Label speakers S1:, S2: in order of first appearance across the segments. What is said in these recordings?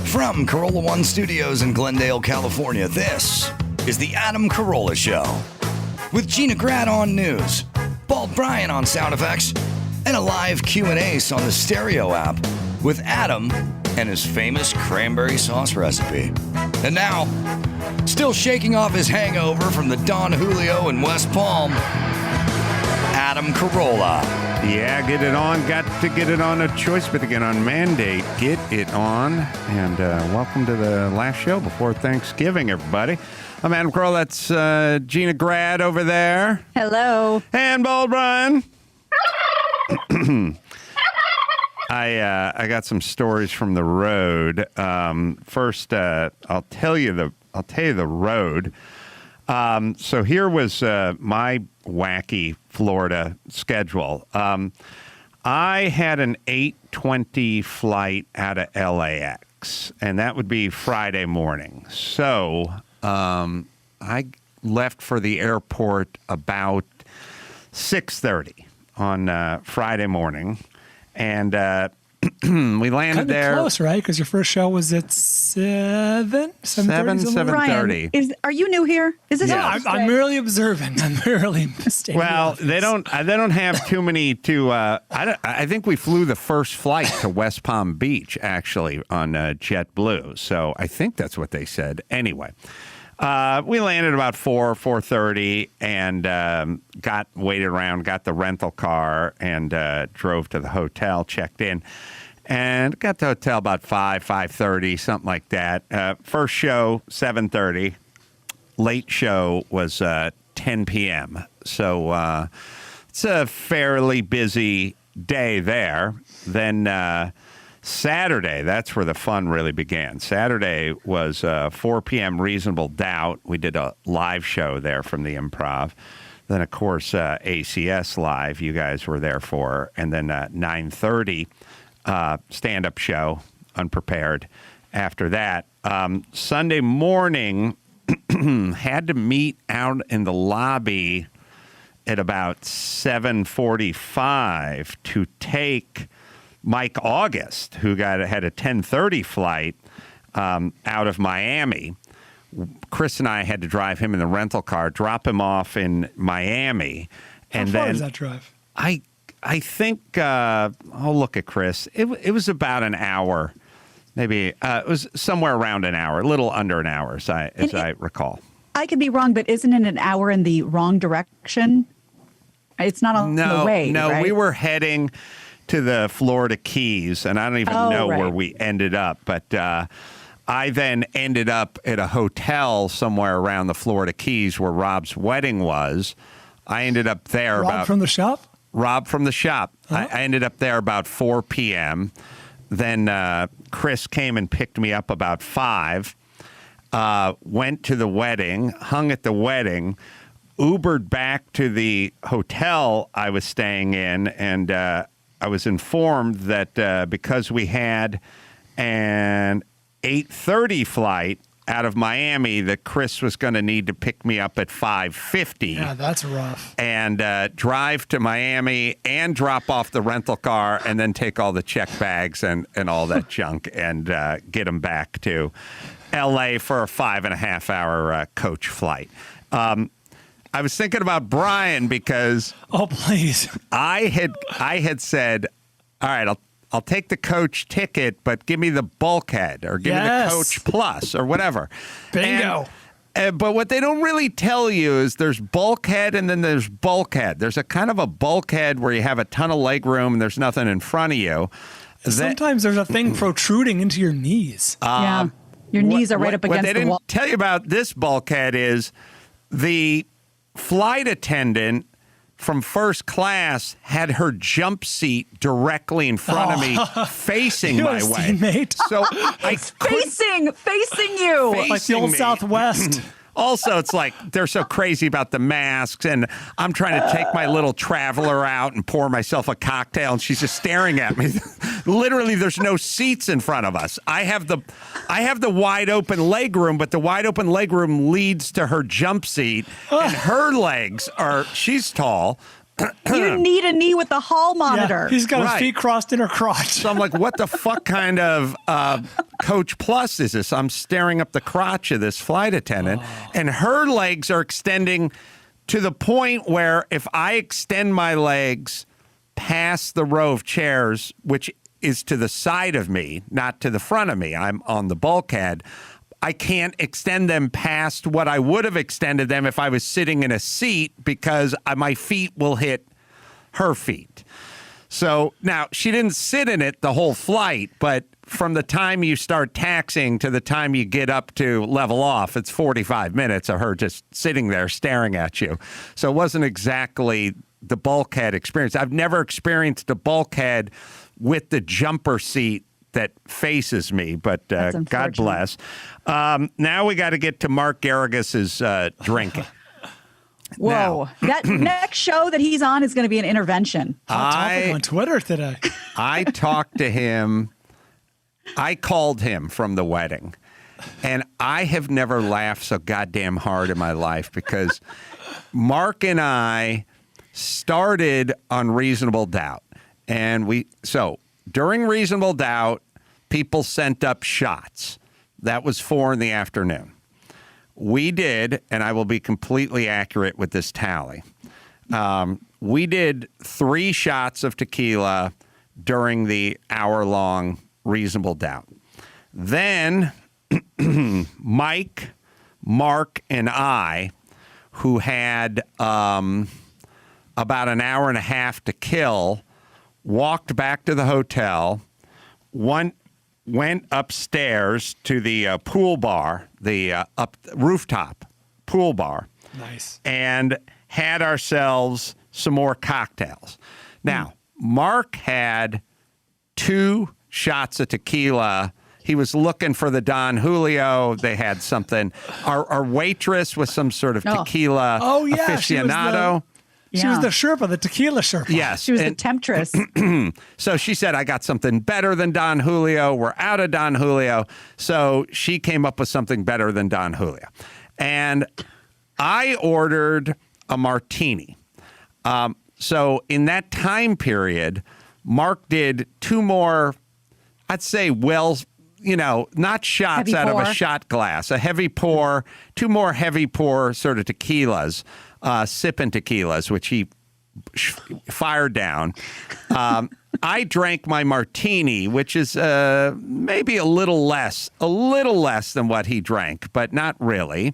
S1: From Carolla One Studios in Glendale, California, this is The Adam Carolla Show. With Gina Grad on news, Bald Bryan on sound effects, and a live Q&A on the Stereo app with Adam and his famous cranberry sauce recipe. And now, still shaking off his hangover from the Don Julio in West Palm, Adam Carolla.
S2: Yeah, get it on. Got to get it on. A choice but to get on mandate. Get it on. And welcome to the last show before Thanksgiving, everybody. I'm Adam Carolla. That's Gina Grad over there.
S3: Hello.
S2: And Bald Bryan. I got some stories from the road. First, I'll tell you the road. So here was my wacky Florida schedule. I had an 8:20 flight out of LAX, and that would be Friday morning. So I left for the airport about 6:30 on Friday morning, and we landed
S4: kind of
S2: there.
S4: Close, right? Because your first show was at 7:30.
S3: Are you new here? Is this?
S4: Yeah, I'm merely observing. I'm merely mistaken.
S2: Well, they don't have too many to. I think we flew the first flight to West Palm Beach actually on JetBlue. So I think that's what they said. Anyway, we landed about 4:30 and waited around, got the rental car, and drove to the hotel, checked in, and got to the hotel about 5:30, something like that. First show 7:30. Late show was 10 p.m. So it's a fairly busy day there. Then Saturday, that's where the fun really began. Saturday was 4 p.m. Reasonable Doubt. We did a live show there from the Improv. Then, of course, ACS Live, you guys were there for. And then 9:30, stand-up show, Unprepared. After that, Sunday morning, had to meet out in the lobby at about 7:45 to take Mike August, who had a 10:30 flight out of Miami. Chris and I had to drive him in the rental car, drop him off in Miami, and
S4: How far is that drive?
S2: I think I'll look at Chris. It was about an hour, maybe it was somewhere around an hour, a little under an hour, as I recall.
S3: I could be wrong, but isn't it an hour in the wrong direction? It's not on the way.
S2: No,
S3: right?
S2: we were heading to the Florida Keys, and I don't even know where we ended up. But I then ended up at a hotel somewhere around the Florida Keys where Rob's wedding was. I ended up there
S4: Rob from the shop?
S2: Rob from the shop. I ended up there about 4 p.m. Then Chris came and picked me up about 5. Went to the wedding, hung at the wedding, Ubered back to the hotel I was staying in, and I was informed that because we had an 8:30 flight out of Miami, that Chris was going to need to pick me up at 5:50.
S4: Yeah, that's rough.
S2: And drive to Miami and drop off the rental car and then take all the check bags and all that junk and get them back to L.A. for a 5.5-hour coach flight. I was thinking about Bryan because
S4: please,
S2: I had said, all right, I'll take the coach ticket, but give me the bulkhead or give me the coach plus or whatever.
S4: Bingo.
S2: But what they don't really tell you is there's bulkhead and then there's bulkhead. There's a kind of a bulkhead where you have a ton of leg room and there's nothing in front of you.
S4: Sometimes there's a thing protruding into your knees.
S3: Yeah, your knees are right up against
S2: the wall. What they didn't tell you about this bulkhead is the flight attendant from first class had her jump seat directly in front of me, facing my way.
S4: Teammate.
S2: So
S3: facing you,
S4: like the old Southwest.
S2: Also, it's like they're so crazy about the masks, and I'm trying to take my little traveler out and pour myself a cocktail, and she's just staring at me. Literally, there's no seats in front of us. I have the wide open leg room, but the wide open leg room leads to her jump seat, and her legs are. She's tall.
S3: You need a knee with the hall monitor.
S4: Yeah, he's got his feet crossed in her crotch.
S2: So I'm like, what the fuck kind of coach plus is this? I'm staring up the crotch of this flight attendant, and her legs are extending to the point where if I extend my legs past the row of chairs, which is to the side of me, not to the front of me, I'm on the bulkhead, I can't extend them past what I would have extended them if I was sitting in a seat because my feet will hit her feet. So now she didn't sit in it the whole flight, but from the time you start taxiing to the time you get up to level off, it's 45 minutes of her just sitting there staring at you. So it wasn't exactly the bulkhead experience. I've never experienced a bulkhead with the jumper seat that faces me, but God bless. Now we got to get to Mark Geragos' drinking.
S3: Whoa. That next show that he's on is going to be an intervention.
S4: Hot topic on Twitter today.
S2: I talked to him. I called him from the wedding, and I have never laughed so goddamn hard in my life because Mark and I started on Reasonable Doubt. And during Reasonable Doubt, people sent up shots. That was 4 p.m. We did, and I will be completely accurate with this tally. We did 3 shots of tequila during the hour-long Reasonable Doubt. Then Mike, Mark, and I, who had about an hour and a half to kill, walked back to the hotel, went upstairs to the pool bar, the rooftop pool bar.
S4: Nice.
S2: And had ourselves some more cocktails. Now, Mark had 2 shots of tequila. He was looking for the Don Julio. They had something. Our waitress was some sort of tequila aficionado.
S4: She was the Sherpa, the tequila Sherpa.
S2: Yes.
S3: She was the temptress.
S2: So she said, I got something better than Don Julio. We're out of Don Julio. So she came up with something better than Don Julio. And I ordered a martini. So in that time period, Mark did 2 more, I'd say, not shots
S3: heavy
S2: out
S3: pour.
S2: of a shot glass, a heavy pour, 2 more heavy pour sort of tequilas. Sipping tequilas, which he fired down. I drank my martini, which is maybe a little less than what he drank, but not really.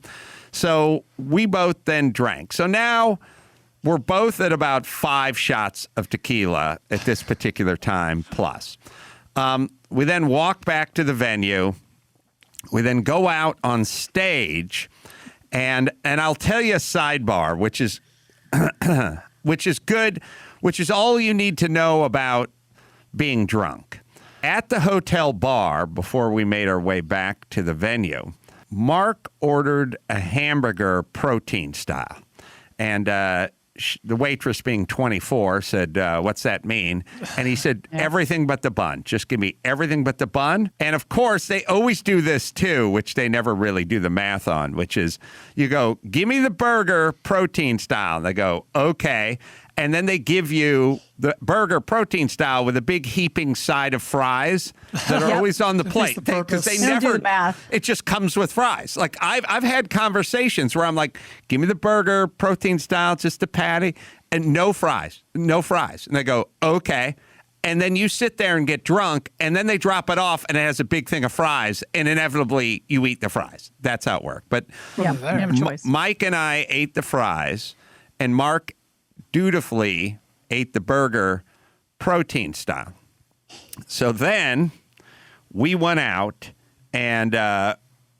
S2: So we both then drank. So now we're both at about 5 shots of tequila at this particular time plus. We then walk back to the venue. We then go out on stage. And I'll tell you a sidebar, which is good, which is all you need to know about being drunk. At the hotel bar, before we made our way back to the venue, Mark ordered a hamburger protein style. And the waitress, being 24, said, what's that mean? And he said, everything but the bun. Just give me everything but the bun. And of course, they always do this too, which they never really do the math on, which is you go, give me the burger protein style. And they go, okay. And then they give you the burger protein style with a big heaping side of fries that are always on the plate. Because they
S3: don't do
S2: never,
S3: the math.
S2: it just comes with fries. Like I've had conversations where I'm like, give me the burger protein style, just a patty, and no fries. And they go, okay. And then you sit there and get drunk, and then they drop it off, and it has a big thing of fries, and inevitably you eat the fries. That's how it worked. But
S3: Yeah, you have a choice.
S2: Mike and I ate the fries, and Mark dutifully ate the burger protein style. So then we went out and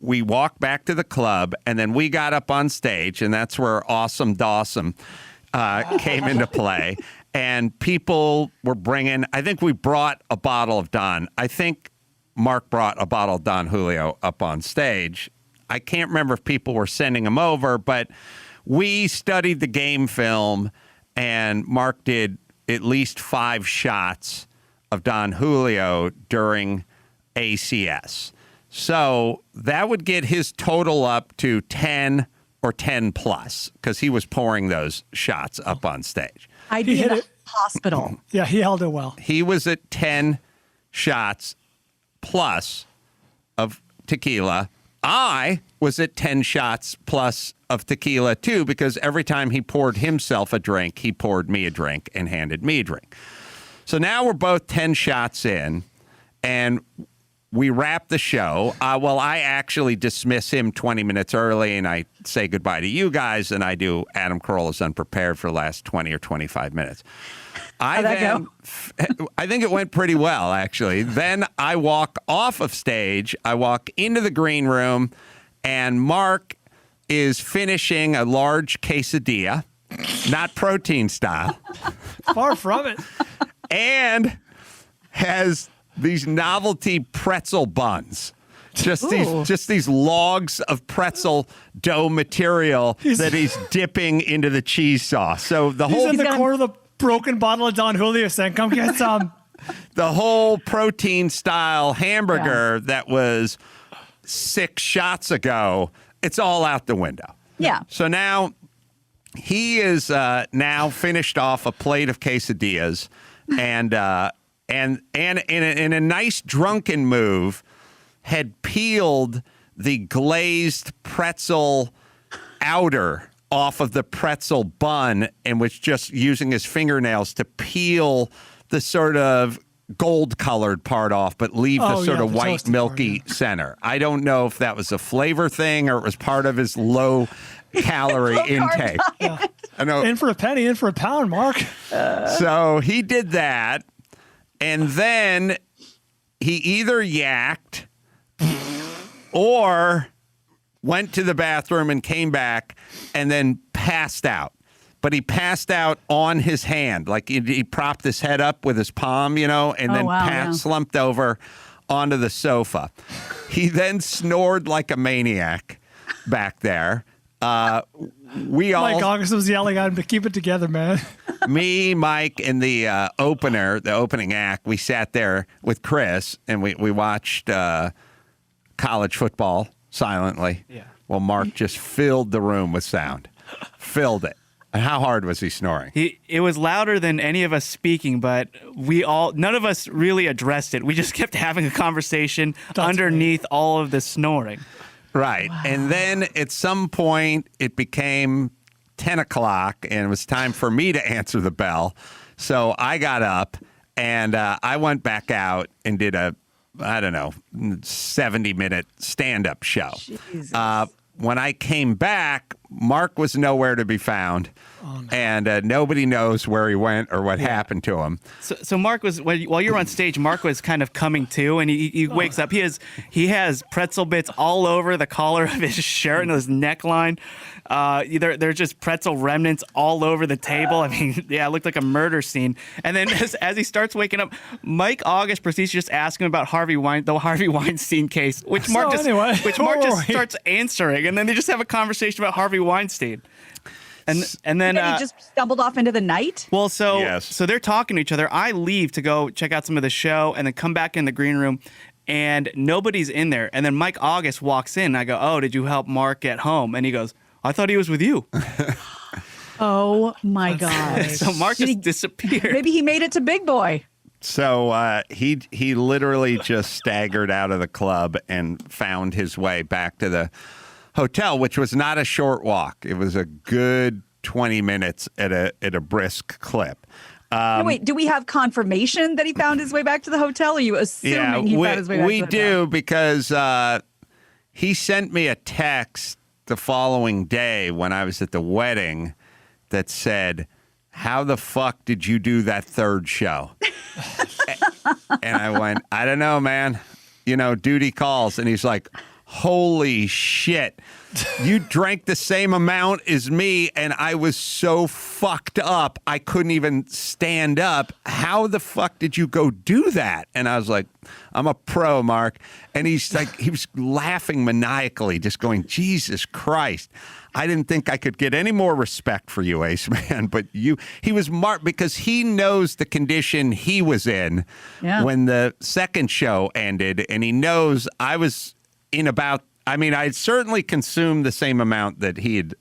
S2: we walked back to the club, and then we got up on stage, and that's where Awesome Dawson came into play. And people were bringing, I think we brought a bottle of Don. I think Mark brought a bottle of Don Julio up on stage. I can't remember if people were sending him over, but we studied the game film, and Mark did at least 5 shots of Don Julio during ACS. So that would get his total up to 10 or 10 plus, because he was pouring those shots up on stage.
S3: I'd be in the hospital.
S4: Yeah, he held it well.
S2: He was at 10 shots plus of tequila. I was at 10 shots plus of tequila, too, because every time he poured himself a drink, he poured me a drink and handed me a drink. So now we're both 10 shots in, and we wrap the show. Well, I actually dismiss him 20 minutes early, and I say goodbye to you guys, and I do Adam Carolla's Unprepared for the last 20 or 25 minutes.
S3: How'd that go?
S2: I think it went pretty well, actually. Then I walk off of stage. I walk into the green room, and Mark is finishing a large quesadilla, not protein style.
S4: Far from it.
S2: And has these novelty pretzel buns. Just these logs of pretzel dough material that he's dipping into the cheese sauce. So
S4: He's in the corner of the broken bottle of Don Julio saying, come get some.
S2: The whole protein style hamburger that was 6 shots ago, it's all out the window.
S3: Yeah.
S2: So now he is now finished off a plate of quesadillas, and in a nice drunken move, had peeled the glazed pretzel outer off of the pretzel bun and was just using his fingernails to peel the sort of gold-colored part off, but leave the sort of white, milky center. I don't know if that was a flavor thing or it was part of his low-calorie intake. I know.
S4: In for a penny, in for a pound, Mark.
S2: So he did that, and then he either yacked or went to the bathroom and came back and then passed out. But he passed out on his hand. Like he propped his head up with his palm, and then slumped over onto the sofa. He then snored like a maniac back there.
S4: Mike August was yelling at him to keep it together, man.
S2: Me, Mike, and the opening act, we sat there with Chris, and we watched college football silently. Yeah. Well, Mark just filled the room with sound. Filled it. And how hard was he snoring?
S5: It was louder than any of us speaking, but none of us really addressed it. We just kept having a conversation underneath all of the snoring.
S2: Right. Wow. And then at some point it became 10 o'clock and it was time for me to answer the bell. So I got up and I went back out and did a 70-minute stand-up show. When I came back, Mark was nowhere to be found, and nobody knows where he went or what happened to him.
S5: So Mark was, while you were on stage, Mark was kind of coming to, and he wakes up. He has pretzel bits all over the collar of his shirt and his neckline. There's just pretzel remnants all over the table. I mean, it looked like a murder scene. And then as he starts waking up, Mike August proceeds to just ask him about the Harvey Weinstein case, which Mark just starts answering, and then they just have a conversation about Harvey Weinstein. And then
S3: he just stumbled off into the night.
S5: Well, so they're talking to each other. I leave to go check out some of the show, and then come back in the green room, and nobody's in there. And then Mike August walks in. And I go, "Oh, did you help Mark get home?" And he goes, "I thought he was with you."
S3: Oh my God!
S5: So Mark just disappeared.
S3: Maybe he made it to Big Boy.
S2: So he literally just staggered out of the club and found his way back to the hotel, which was not a short walk. It was a good 20 minutes at a brisk clip.
S3: Wait, do we have confirmation that he found his way back to the hotel? Or are you assuming he found his way back to the hotel?
S2: We do, because he sent me a text the following day when I was at the wedding that said, "How the fuck did you do that third show?" And I went, "I don't know, man. Duty calls." And he's like, "Holy shit. You drank the same amount as me, and I was so fucked up, I couldn't even stand up. How the fuck did you go do that?" And I was like, "I'm a pro, Mark." And he was laughing maniacally, just going, "Jesus Christ. I didn't think I could get any more respect for you, Ace Man." But he was Mark, because he knows the condition he was in when the second show ended, and he knows I was I'd certainly consumed the same amount that he had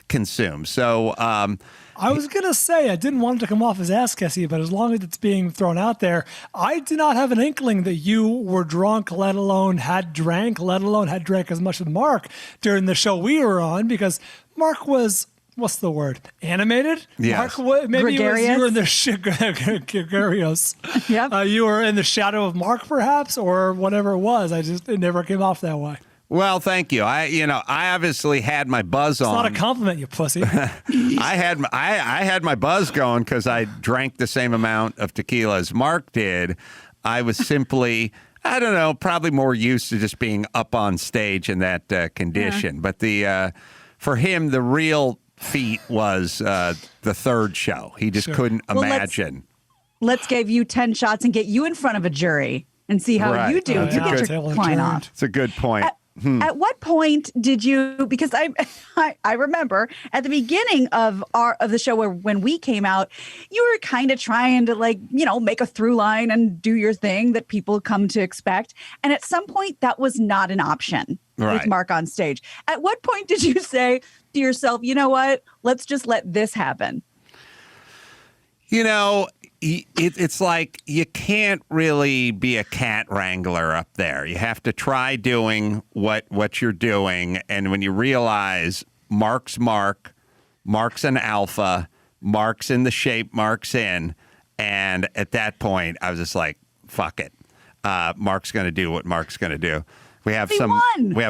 S2: consumed. So
S4: I I was going to say, I didn't want it to come off as ass kissy, but as long as it's being thrown out there, I did not have an inkling that you were drunk, let alone had drank as much as Mark during the show we were on, because Mark was, what's the word? Animated?
S2: Yes.
S4: Mark, maybe
S3: Gregarious?
S4: you were in the gregarious.
S3: Yep.
S4: You were in the shadow of Mark, perhaps, or whatever it was. It never came off that way.
S2: Well, thank you. I obviously had my buzz on.
S4: It's not a compliment, you pussy.
S2: I had my buzz going because I drank the same amount of tequila as Mark did. I was simply, I don't know, probably more used to just being up on stage in that condition. But for him, the real feat was the third show. He just couldn't imagine.
S3: Let's give you 10 shots and get you in front of a jury and see how you do. You get your point off.
S2: It's a good point.
S3: At what point did you? Because I remember at the beginning of the show when we came out, you were kind of trying to make a through line and do your thing that people come to expect. And at some point, that was not an option with Mark on stage. At what point did you say to yourself, you know what? Let's just let this happen.
S2: It's like you can't really be a cat wrangler up there. You have to try doing what you're doing. And when you realize Mark's an alpha, Mark's in the shape Mark's in. And at that point, I was just like, fuck it. Mark's going to do what Mark's going to do. We have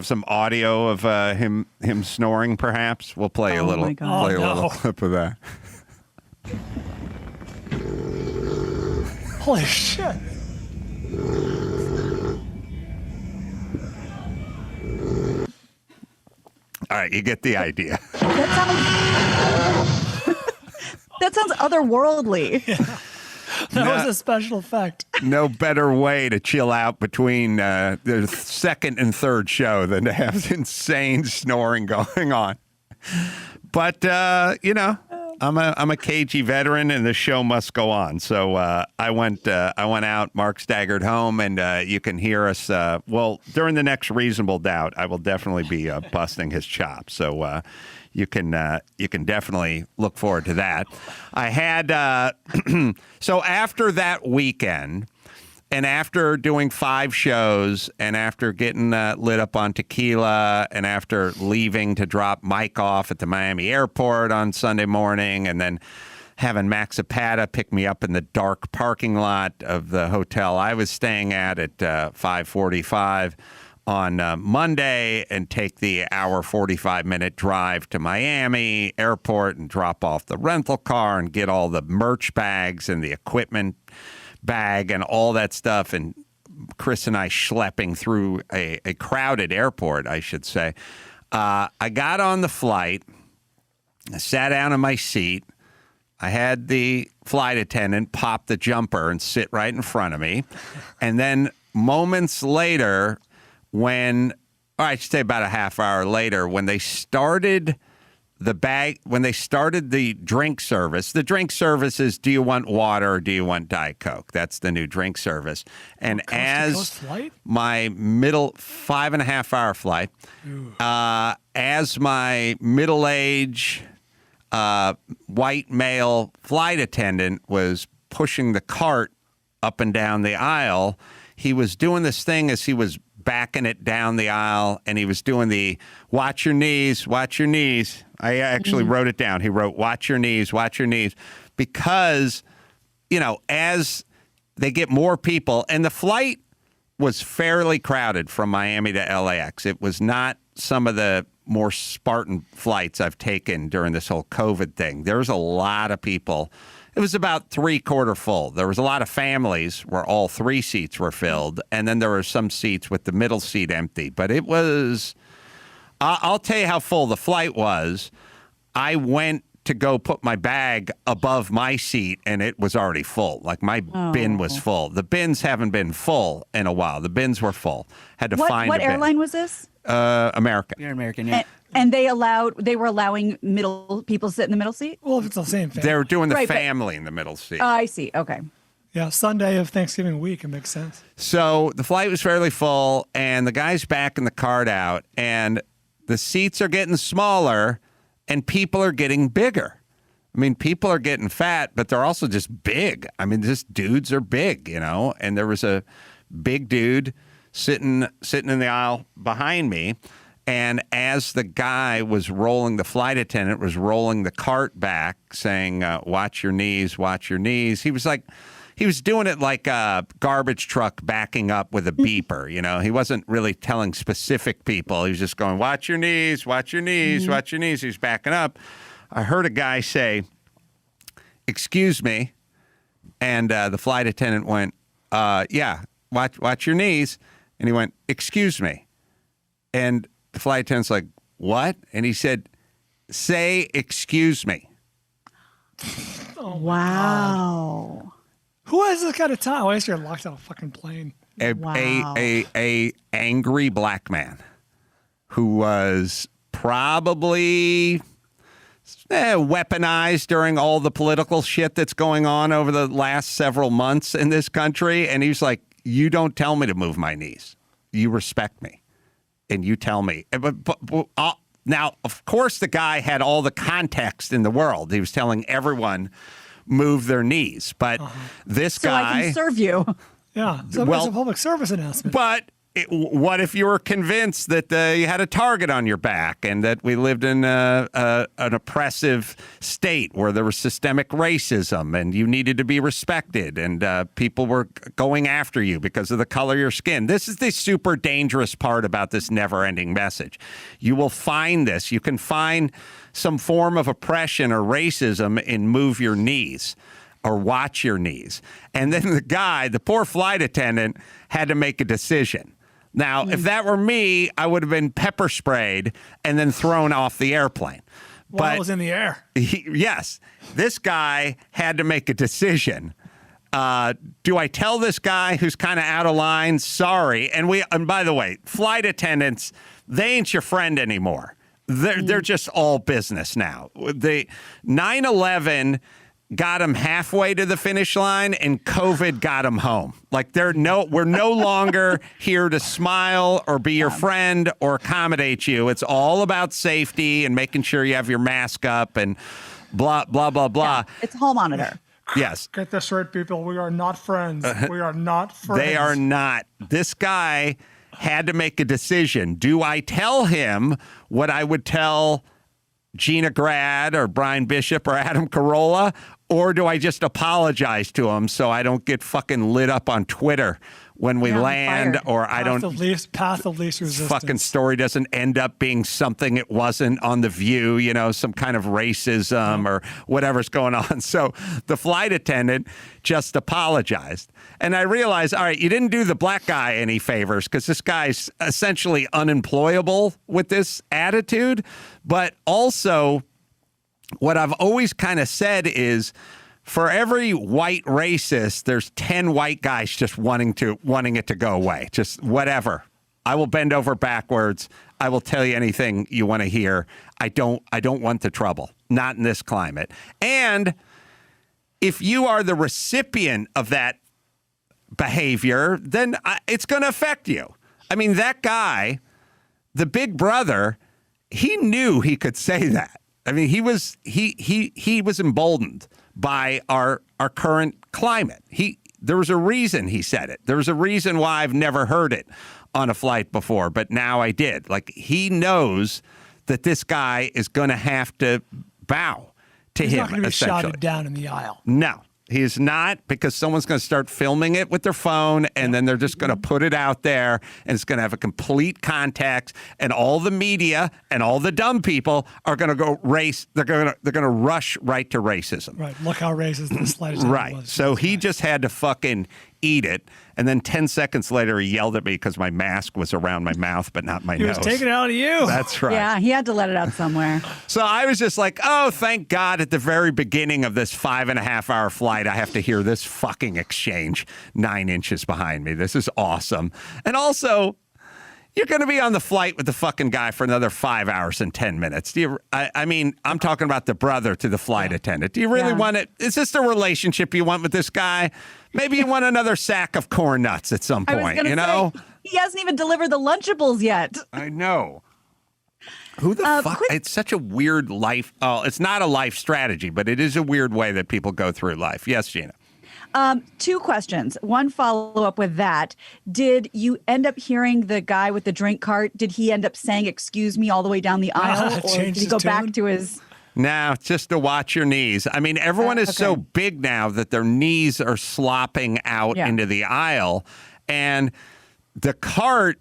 S2: some audio of him snoring, perhaps. We'll play a little clip of that.
S4: Holy shit.
S2: All right, you get the idea.
S3: That sounds otherworldly.
S4: That was a special effect.
S2: No better way to chill out between the second and third show than to have insane snoring going on. But, I'm a cagey veteran, and the show must go on. So I went out. Mark staggered home, and you can hear us. During the next Reasonable Doubt, I will definitely be busting his chops. So you can definitely look forward to that. I had so after that weekend. And after doing 5 shows, and after getting lit up on tequila, and after leaving to drop Mike off at the Miami airport on Sunday morning, and then having Max Zapata pick me up in the dark parking lot of the hotel I was staying at 5:45 on Monday, and take the hour 45-minute drive to Miami airport and drop off the rental car and get all the merch bags and the equipment bag and all that stuff, and Chris and I schlepping through a crowded airport, I should say. I got on the flight, I sat down in my seat. I had the flight attendant pop the jumper and sit right in front of me. And then moments later, I should say about a half hour later, when they started the drink service. The drink service is, do you want water or do you want Diet Coke? That's the new drink service. And as my 5.5 hour flight, as my middle-aged white male flight attendant was pushing the cart up and down the aisle, he was doing this thing as he was backing it down the aisle, and he was doing the watch your knees, watch your knees. I actually wrote it down. He wrote, watch your knees, because, as they get more people, and the flight was fairly crowded from Miami to LAX. It was not some of the more Spartan flights I've taken during this whole COVID thing. There was a lot of people. It was about 3/4 full. There was a lot of families where all 3 seats were filled, and then there were some seats with the middle seat empty. But it was, I'll tell you how full the flight was. I went to go put my bag above my seat, and it was already full. Like, my bin was full. The bins haven't been full in a while. The bins were full. Had to find a bin.
S3: What airline was this?
S2: American.
S5: You're American, yeah.
S3: And they were allowing middle people to sit in the middle seat?
S4: Well, if it's the same thing.
S2: They were doing the family in the middle seat.
S3: I see. Okay.
S4: Yeah, Sunday of Thanksgiving week, it makes sense.
S2: So the flight was fairly full, and the guy's backing the cart out, and the seats are getting smaller, and people are getting bigger. I mean, people are getting fat, but they're also just big. I mean, just dudes are big, you know. And there was a big dude sitting in the aisle behind me. And as the guy was rolling, the flight attendant was rolling the cart back, saying, "Watch your knees, watch your knees." He was doing it like a garbage truck backing up with a beeper. You know, he wasn't really telling specific people. He was just going, "Watch your knees, watch your knees, watch your knees." He's backing up. I heard a guy say, "Excuse me," and the flight attendant went, "Yeah, watch your knees," and he went, "Excuse me," and the flight attendant's like, "What?" And he said, "Say excuse me."
S3: Wow.
S4: Who has this kind of time? Why is you're locked on a fucking plane?
S2: A angry black man who was probably weaponized during all the political shit that's going on over the last several months in this country. And he's like, "You don't tell me to move my knees. You respect me. And you tell me." Now, of course, the guy had all the context in the world. He was telling everyone move their knees. But this guy...
S3: So I can serve you.
S4: Yeah. So it's a public service announcement.
S2: But what if you were convinced that you had a target on your back and that we lived in an oppressive state where there was systemic racism and you needed to be respected and people were going after you because of the color of your skin? This is the super dangerous part about this never-ending message. You will find this. You can find some form of oppression or racism in move your knees or watch your knees. And then the poor flight attendant, had to make a decision. Now, if that were me, I would have been pepper sprayed and then thrown off the airplane.
S4: While it was in the air.
S2: Yes. This guy had to make a decision. Do I tell this guy who's kind of out of line, sorry? And by the way, flight attendants, they ain't your friend anymore. They're just all business now. The 9/11 got him halfway to the finish line, and COVID got him home. Like we're no longer here to smile or be your friend or accommodate you. It's all about safety and making sure you have your mask up and blah, blah, blah, blah.
S3: Yeah, it's hall monitor.
S2: Yes.
S4: Get this right, people. We are not friends. We are not friends.
S2: They are not. This guy had to make a decision. Do I tell him what I would tell Gina Grad or Brian Bishop or Adam Carolla, or do I just apologize to him so I don't get fucking lit up on Twitter when we land, or I don't...
S4: Path of least resistance.
S2: Fucking story doesn't end up being something it wasn't on The View, you know, some kind of racism or whatever's going on. So the flight attendant just apologized. And I realized, all right, you didn't do the black guy any favors because this guy's essentially unemployable with this attitude. But also, what I've always kind of said is, for every white racist, there's 10 white guys just wanting it to go away. Just whatever. I will bend over backwards. I will tell you anything you want to hear. I don't want the trouble. Not in this climate. And if you are the recipient of that behavior, then it's going to affect you. I mean, that guy, the big brother, he knew he could say that. I mean, he was emboldened by our current climate. There was a reason he said it. There was a reason why I've never heard it on a flight before, but now I did. Like, he knows that this guy is going to have to bow to him.
S4: He's not going to be shouted down in the aisle.
S2: No. He's not, because someone's going to start filming it with their phone, and then they're just going to put it out there, and it's going to have a complete context, and all the media and all the dumb people are going to go race. They're going to rush right to racism.
S4: Right. Look how racist this slide is.
S2: Right. So he just had to fucking eat it. And then 10 seconds later, he yelled at me because my mask was around my mouth, but not my nose.
S4: He was taking it out of you.
S2: That's right.
S3: Yeah, he had to let it out somewhere.
S2: So I was just like, oh, thank God at the very beginning of this 5.5-hour flight, I have to hear this fucking exchange 9 inches behind me. This is awesome. And also, you're going to be on the flight with the fucking guy for another 5 hours and 10 minutes. I mean, I'm talking about the brother to the flight attendant. Do you really want it? Is this the relationship you want with this guy? Maybe you want another sack of corn nuts at some point, you know?
S3: He hasn't even delivered the Lunchables yet.
S2: I know. Who the fuck? It's such a weird life. Oh, it's not a life strategy, but it is a weird way that people go through life. Yes, Gina.
S3: 2 questions. One follow-up with that. Did you end up hearing the guy with the drink cart? Did he end up saying, excuse me, all the way down the aisle? Or did he go back to his...
S2: No, just to watch your knees. I mean, everyone is so big now that their knees are slopping out into the aisle. And the cart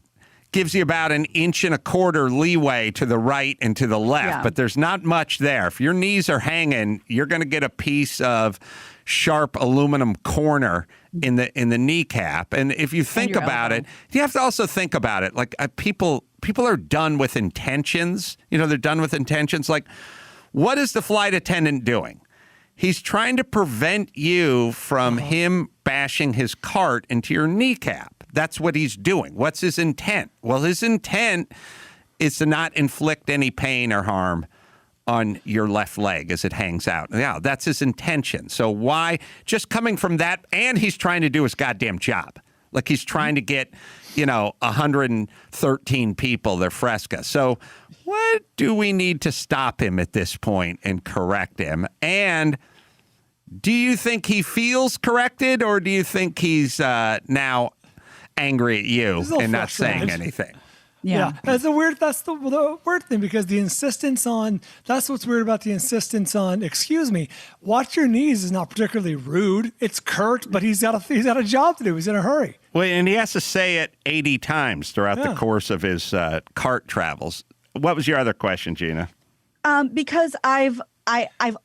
S2: gives you about 1.25 inches leeway to the right and to the left, but there's not much there. If your knees are hanging, you're going to get a piece of sharp aluminum corner in the kneecap. And if you think about it, you have to also think about it. Like people are done with intentions. You know, they're done with intentions. Like, what is the flight attendant doing? He's trying to prevent you from him bashing his cart into your kneecap. That's what he's doing. What's his intent? Well, his intent is to not inflict any pain or harm on your left leg as it hangs out. Yeah, that's his intention. So why? Just coming from that, and he's trying to do his goddamn job. Like he's trying to get, 113 people their fresca. So what do we need to stop him at this point and correct him? And do you think he feels corrected, or do you think he's now angry at you and not saying anything?
S4: Yeah. That's the weird thing, because the insistence on, that's what's weird about the insistence on, excuse me, watch your knees is not particularly rude. It's curt, but he's got a job to do. He's in a hurry.
S2: Well, and he has to say it 80 times throughout the course of his cart travels. What was your other question, Gina?
S3: Because I've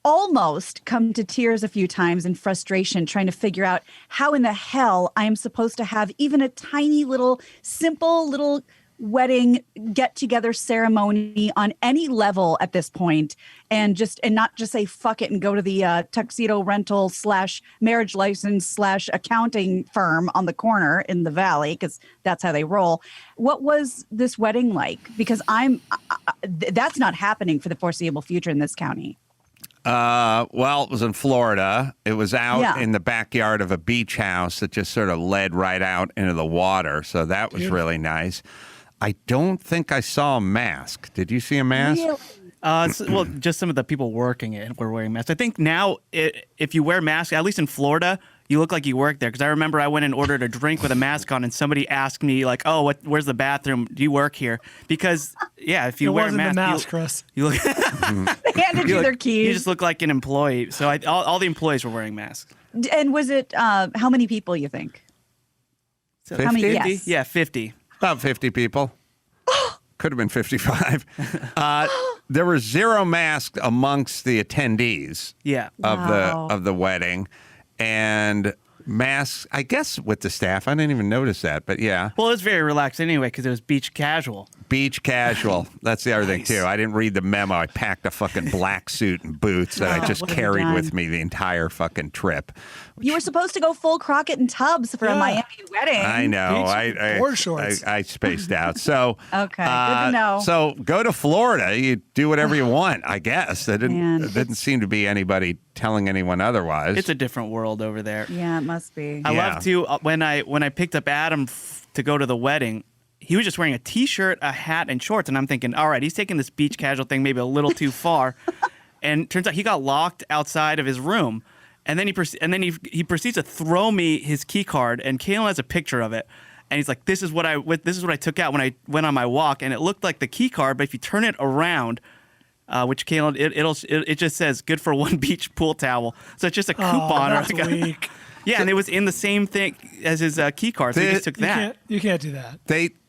S3: almost come to tears a few times in frustration trying to figure out how in the hell I am supposed to have even a tiny little, simple little wedding get-together ceremony on any level at this point, and not just say fuck it and go to the tuxedo rental / marriage license / accounting firm on the corner in the valley, because that's how they roll. What was this wedding like? Because that's not happening for the foreseeable future in this county.
S2: Well, it was in Florida. It was out in the backyard of a beach house that just sort of led right out into the water. So that was really nice. I don't think I saw a mask. Did you see a mask?
S3: Really?
S5: Well, just some of the people working it were wearing masks. I think now, if you wear masks, at least in Florida, you look like you work there. Because I remember I went and ordered a drink with a mask on, and somebody asked me, like, "Oh, where's the bathroom? Do you work here?" Because if you wear a mask,
S4: Chris.
S5: You look.
S3: They handed you their keys.
S5: You just look like an employee. So all the employees were wearing masks.
S3: And was it how many people you think?
S5: So
S2: 50?
S3: How many? Yes.
S5: Yeah, 50.
S2: About 50 people. Could have been 55. There were 0 masks amongst the attendees of the wedding, and masks, I guess, with the staff. I didn't even notice that, but yeah.
S5: Well, it was very relaxed anyway because it was beach casual.
S2: Beach casual. That's the other thing, too. I didn't read the memo. I packed a fucking black suit and boots that I just carried with me the entire fucking trip.
S3: You were supposed to go full Crockett and Tubbs for a Miami wedding.
S2: I know. I spaced out. So
S3: okay, good to know.
S2: So go to Florida. You do whatever you want, I guess. There didn't seem to be anybody telling anyone otherwise.
S5: It's a different world over there.
S3: Yeah, it must be.
S5: I love to when I picked up Adam to go to the wedding. He was just wearing a T-shirt, a hat, and shorts, and I'm thinking, all right, he's taking this beach casual thing maybe a little too far. And turns out he got locked outside of his room, and then he proceeds to throw me his key card, and Kaylin has a picture of it, and he's like, this is what I took out when I went on my walk, and it looked like the key card, but if you turn it around, which Kaylin, it just says good for one beach pool towel, so it's just a coupon.
S4: That's weak.
S5: Yeah, and it was in the same thing as his key card, so he just took that.
S4: You can't do that.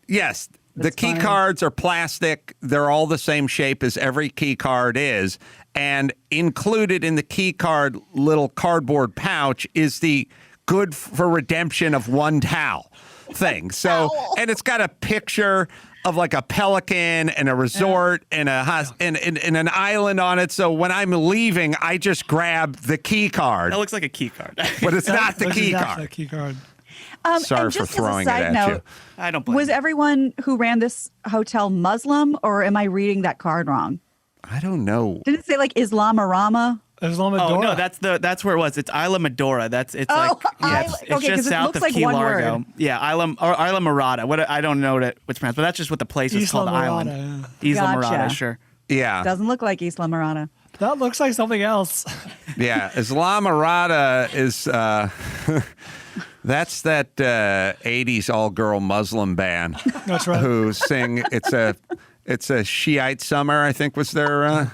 S2: Yes,
S3: That's
S2: the key
S3: funny.
S2: cards are plastic. They're all the same shape as every key card is. And included in the key card little cardboard pouch is the good for redemption of one towel thing. So, and it's got a picture of like a pelican and a resort and and an island on it. So when I'm leaving, I just grab the key card.
S5: That looks like a key card.
S2: But it's not the
S4: That's
S2: key
S4: exactly
S2: card.
S4: the key card.
S2: Sorry
S3: and
S2: for
S3: just
S2: throwing
S3: as a
S2: it
S3: side
S2: at
S3: note,
S2: you.
S5: I don't blame
S3: Was
S5: you.
S3: everyone who ran this hotel Muslim, or am I reading that card wrong?
S2: I don't know.
S3: Did it say like Islamorama?
S4: Islamadora.
S5: Oh no, that's where it was. It's Isla Medora. It's it's
S3: okay,
S5: just south
S3: looks
S5: of
S3: like
S5: Key
S3: one
S5: Largo.
S3: word.
S5: Yeah, Isla Morada. What I don't know what it's pronounced, but that's just what the place is
S4: Isla
S5: called. The island.
S4: Morada,
S5: Isla
S3: Gotcha.
S5: Morada, sure.
S2: Yeah.
S3: Doesn't look like Isla Morada.
S4: That looks like something else.
S2: Yeah. Islamorada is, that's that 80s all-girl Muslim band.
S4: That's right.
S2: Who sing, it's a Shiite Summer, I think was their, I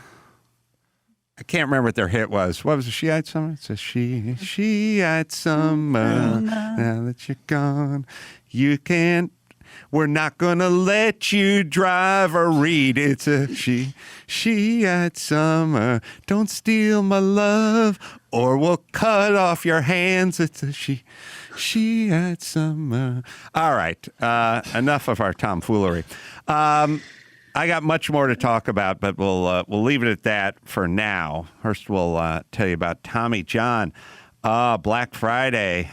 S2: can't remember what their hit was. What was the Shiite Summer? It's a Shiite Summer. Now that you're gone, you can't. We're not gonna let you drive or read. It's a Shiite Summer. Don't steal my love, or we'll cut off your hands. It's a Shiite Summer. All right, enough of our tomfoolery. I got much more to talk about, but we'll leave it at that for now. First, we'll tell you about Tommy John. Black Friday,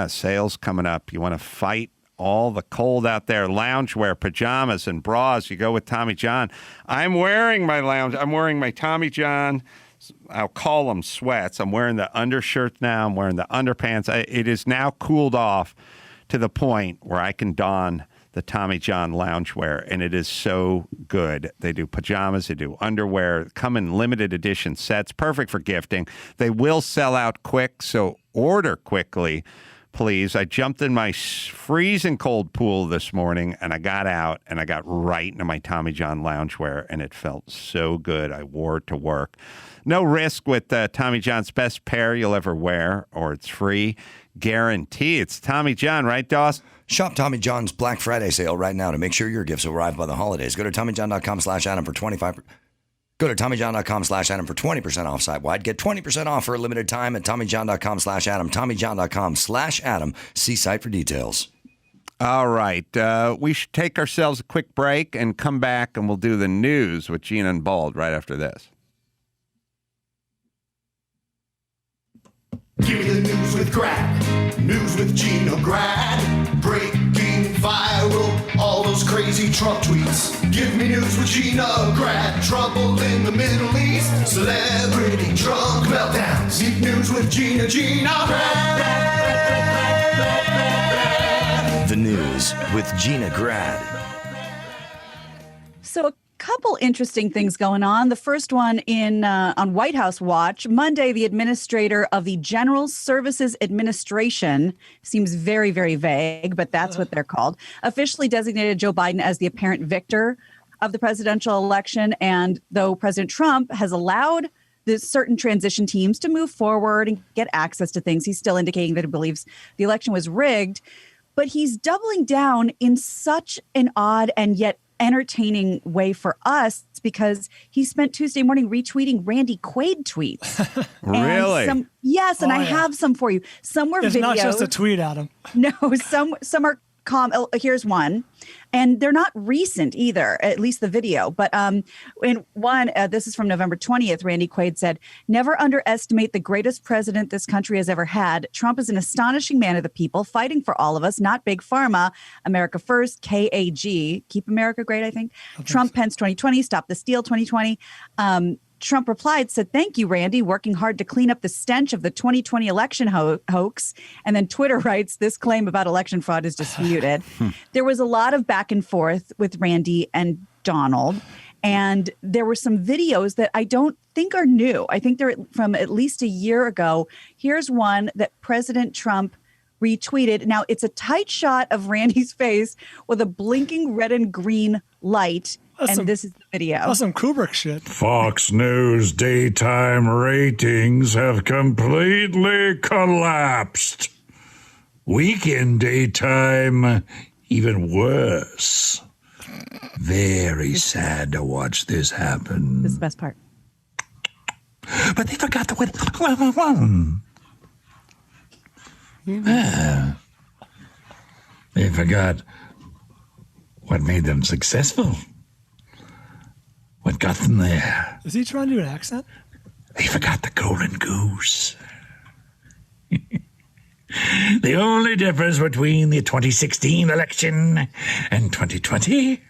S2: sales coming up. You want to fight all the cold out there? Loungewear, pajamas, and bras. You go with Tommy John. I'm wearing my Tommy John. I'll call them sweats. I'm wearing the undershirt now. I'm wearing the underpants. It is now cooled off to the point where I can don the Tommy John loungewear, and it is so good. They do pajamas, they do underwear, come in limited edition sets, perfect for gifting. They will sell out quick, so order quickly, please. I jumped in my freezing cold pool this morning, and I got out, and I got right into my Tommy John loungewear, and it felt so good. I wore it to work. No risk with Tommy John's best pair you'll ever wear, or it's free. Guarantee. It's Tommy John, right, Doss?
S1: Shop Tommy John's Black Friday sale right now to make sure your gifts arrive by the holidays. Go to TommyJohn.com/Adam for 25. Go to TommyJohn.com/Adam for 20% off site-wide. Get 20% off for a limited time at TommyJohn.com/Adam. TommyJohn.com/Adam. See site for details.
S2: All right. We should take ourselves a quick break and come back, and we'll do the news with Gina and Bald right after this.
S6: Give me the news with Grad, news with Gina Grad, breaking viral, all those crazy Trump tweets. Give me news with Gina Grad, trouble in the Middle East, celebrity drunk meltdowns. Need news with Gina Grad.
S1: The news with Gina Grad.
S3: So a couple interesting things going on. The first one on White House Watch. Monday, the administrator of the General Services Administration, seems very, very vague, but that's what they're called, officially designated Joe Biden as the apparent victor of the presidential election. And though President Trump has allowed the certain transition teams to move forward and get access to things, he's still indicating that he believes the election was rigged. But he's doubling down in such an odd and yet entertaining way for us, because he spent Tuesday morning retweeting Randy Quaid tweets.
S2: Really?
S3: Yes, and I have some for you. Some were
S4: It's
S3: videos.
S4: not just a tweet, Adam.
S3: No, some are here's one, and they're not recent either, at least the video. But in one, this is from November 20th, Randy Quaid said, "Never underestimate the greatest president this country has ever had. Trump is an astonishing man of the people, fighting for all of us, not big pharma. America first, KAG, keep America great, I think. Trump, Pence 2020, stop the steal 2020. Trump replied, said, "Thank you, Randy, working hard to clean up the stench of the 2020 election hoax." And then Twitter writes, "This claim about election fraud is disputed." There was a lot of back and forth with Randy and Donald. And there were some videos that I don't think are new. I think they're from at least a year ago. Here's one that President Trump retweeted. Now, it's a tight shot of Randy's face with a blinking red and green light. This is the video.
S4: That's some Kubrick shit.
S7: Fox News daytime ratings have completely collapsed. Weekend daytime, even worse. Very sad to watch this happen.
S3: This is the best part.
S7: But they forgot what... They forgot what made them successful. What got them there?
S4: Is he trying to do an accent?
S7: They forgot the golden goose. The only difference between the 2016 election and 2020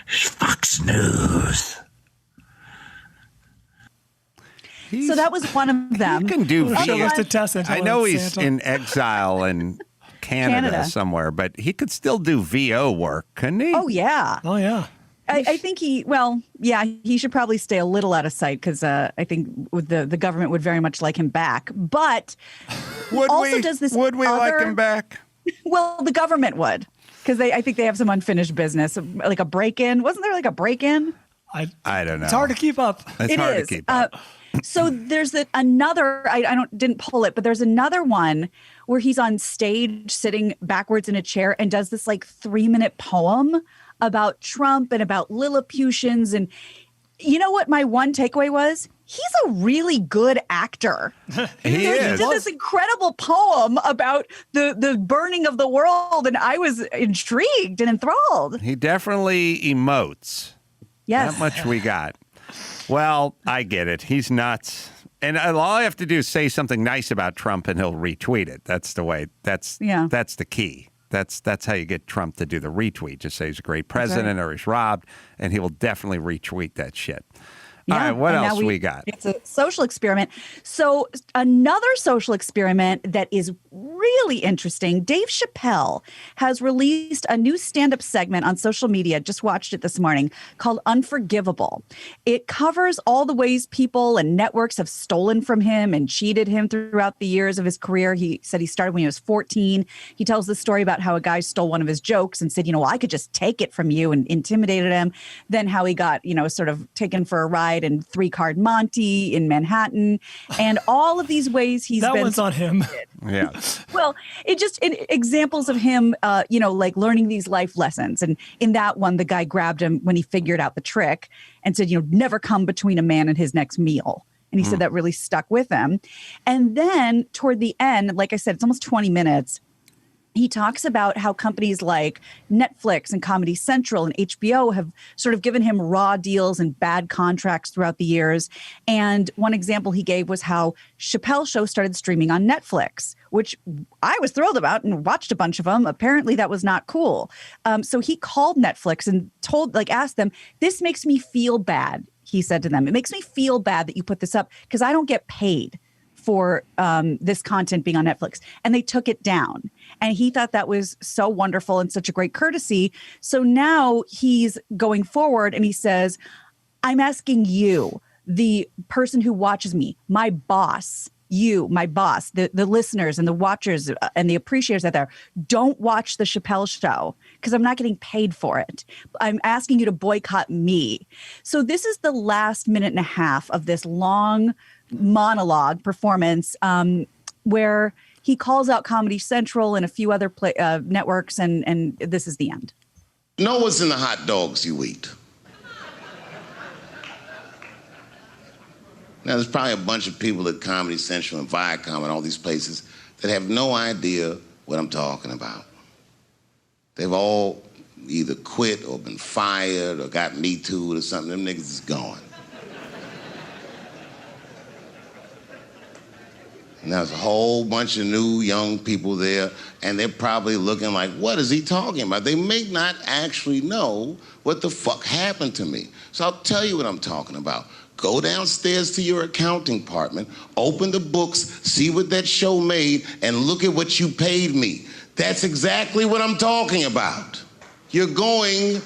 S7: is Fox News.
S3: So that was one of them.
S2: He can do
S4: Show
S2: VO.
S4: us the test
S2: I know he's
S4: Santa.
S2: in exile in Canada somewhere, but he could still do VO work, couldn't he?
S3: Oh, yeah.
S4: Oh, yeah.
S3: I think he should probably stay a little out of sight because I think the government would very much like him back. But
S2: would
S3: also
S2: we?
S3: does this
S2: Would we like
S3: other-
S2: him back?
S3: Well, the government would because I think they have some unfinished business, like a break-in. Wasn't there like a break-in?
S2: I don't know.
S4: It's hard to keep up.
S2: It's
S3: It
S2: hard
S3: is.
S2: to keep up.
S3: So there's another. I didn't pull it, but there's another one where he's on stage sitting backwards in a chair and does this like 3-minute poem about Trump and about Lilliputians. And you know what my one takeaway was? He's a really good actor.
S2: He is.
S3: He did this incredible poem about the burning of the world, and I was intrigued and enthralled.
S2: He definitely emotes.
S3: Yes.
S2: That much we got. Well, I get it. He's nuts. And all I have to do is say something nice about Trump and he'll retweet it. That's the way. That's the key. That's how you get Trump to do the retweet. Just say he's a great president or he's robbed, and he will definitely retweet that shit. All right, what else we got?
S3: It's a social experiment. So another social experiment that is really interesting. Dave Chappelle has released a new stand-up segment on social media. Just watched it this morning called Unforgivable. It covers all the ways people and networks have stolen from him and cheated him throughout the years of his career. He said he started when he was 14. He tells the story about how a guy stole one of his jokes and said, well, I could just take it from you, and intimidated him. Then how he got, sort of taken for a ride and 3-card Monty in Manhattan, and all of these ways he's
S4: that
S3: been.
S4: one's on him.
S2: Yeah.
S3: Well, examples of him, like learning these life lessons. And in that one, the guy grabbed him when he figured out the trick and said, never come between a man and his next meal. And he said that really stuck with him. And then toward the end, like I said, it's almost 20 minutes. He talks about how companies like Netflix and Comedy Central and HBO have sort of given him raw deals and bad contracts throughout the years. And one example he gave was how Chappelle's show started streaming on Netflix, which I was thrilled about and watched a bunch of them. Apparently that was not cool. So he called Netflix and asked them, this makes me feel bad. He said to them, it makes me feel bad that you put this up because I don't get paid for this content being on Netflix. And they took it down. And he thought that was so wonderful and such a great courtesy. So now he's going forward and he says, I'm asking you, the person who watches me, my boss, you, my boss, the listeners and the watchers and the appreciators out there, don't watch the Chappelle show because I'm not getting paid for it. I'm asking you to boycott me. So this is the last minute and a half of this long monologue performance where he calls out Comedy Central and a few other networks, and this is the end.
S6: Know what's in the hot dogs you eat. Now, there's probably a bunch of people at Comedy Central and Viacom and all these places that have no idea what I'm talking about. They've all either quit or been fired or got Me Too'd or something. Them niggas is gone. And there's a whole bunch of new young people there, and they're probably looking like, what is he talking about? They may not actually know what the fuck happened to me. So I'll tell you what I'm talking about. Go downstairs to your accounting department, open the books, see what that show made, and look at what you paid me. That's exactly what I'm talking about. You're going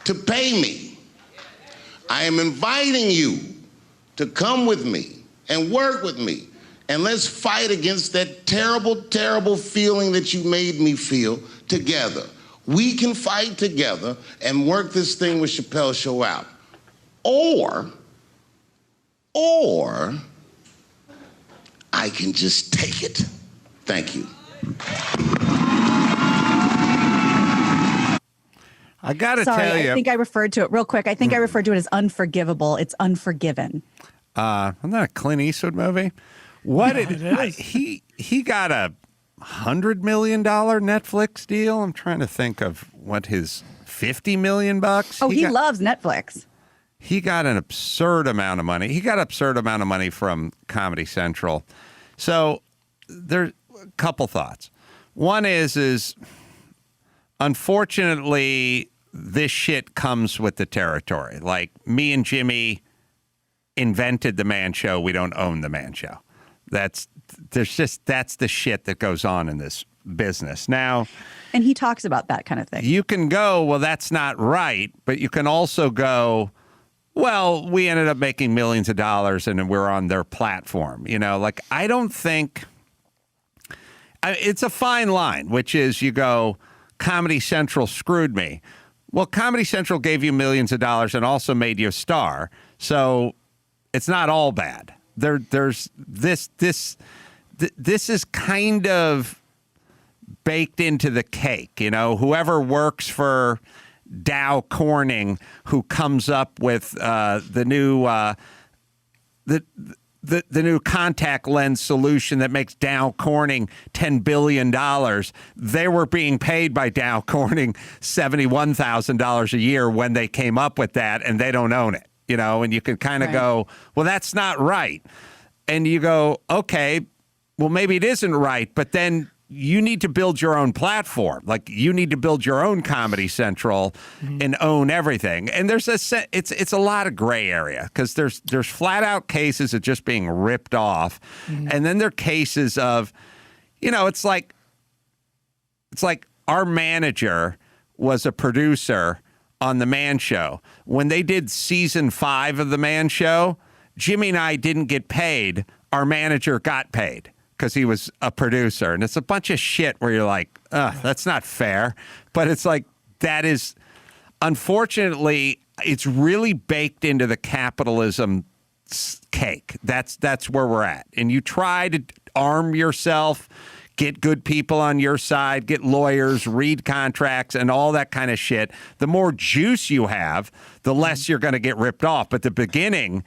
S6: to pay me. I am inviting you to come with me and work with me. And let's fight against that terrible, terrible feeling that you made me feel together. We can fight together and work this thing with Chappelle's show out. Or I can just take it. Thank you.
S2: I got to tell you.
S3: I think I referred to it real quick. I think I referred to it as Unforgivable. It's Unforgiven.
S2: Isn't that a Clint Eastwood movie? What he got a $100 million Netflix deal. I'm trying to think of what his $50 million.
S3: Oh, he loves Netflix.
S2: He got an absurd amount of money. He got an absurd amount of money from Comedy Central. So there's a couple thoughts. One is unfortunately, this shit comes with the territory. Like me and Jimmy invented the man show. We don't own the man show. That's the shit that goes on in this business. Now,
S3: and he talks about that kind of thing.
S2: you can go, well, that's not right, but you can also go, well, we ended up making millions of dollars and we're on their platform. Like, I don't think it's a fine line, which is you go, Comedy Central screwed me. Well, Comedy Central gave you millions of dollars and also made you a star. So it's not all bad. There's this is kind of baked into the cake. Whoever works for Dow Corning, who comes up with the new contact lens solution that makes Dow Corning $10 billion. They were being paid by Dow Corning $71,000 a year when they came up with that, and they don't own it. And you can kind of go, well, that's not right. And you go, okay, well, maybe it isn't right, but then you need to build your own platform. Like, you need to build your own Comedy Central and own everything. And there's it's a lot of gray area, because there's flat out cases of just being ripped off. And then there are cases of, it's like our manager was a producer on The Man Show. When they did season 5 of The Man Show, Jimmy and I didn't get paid. Our manager got paid because he was a producer. And it's a bunch of shit where you're like, that's not fair. But it's like, that is, unfortunately, it's really baked into the capitalism cake. That's where we're at. And you try to arm yourself, get good people on your side, get lawyers, read contracts, and all that kind of shit. The more juice you have, the less you're going to get ripped off. But the beginning,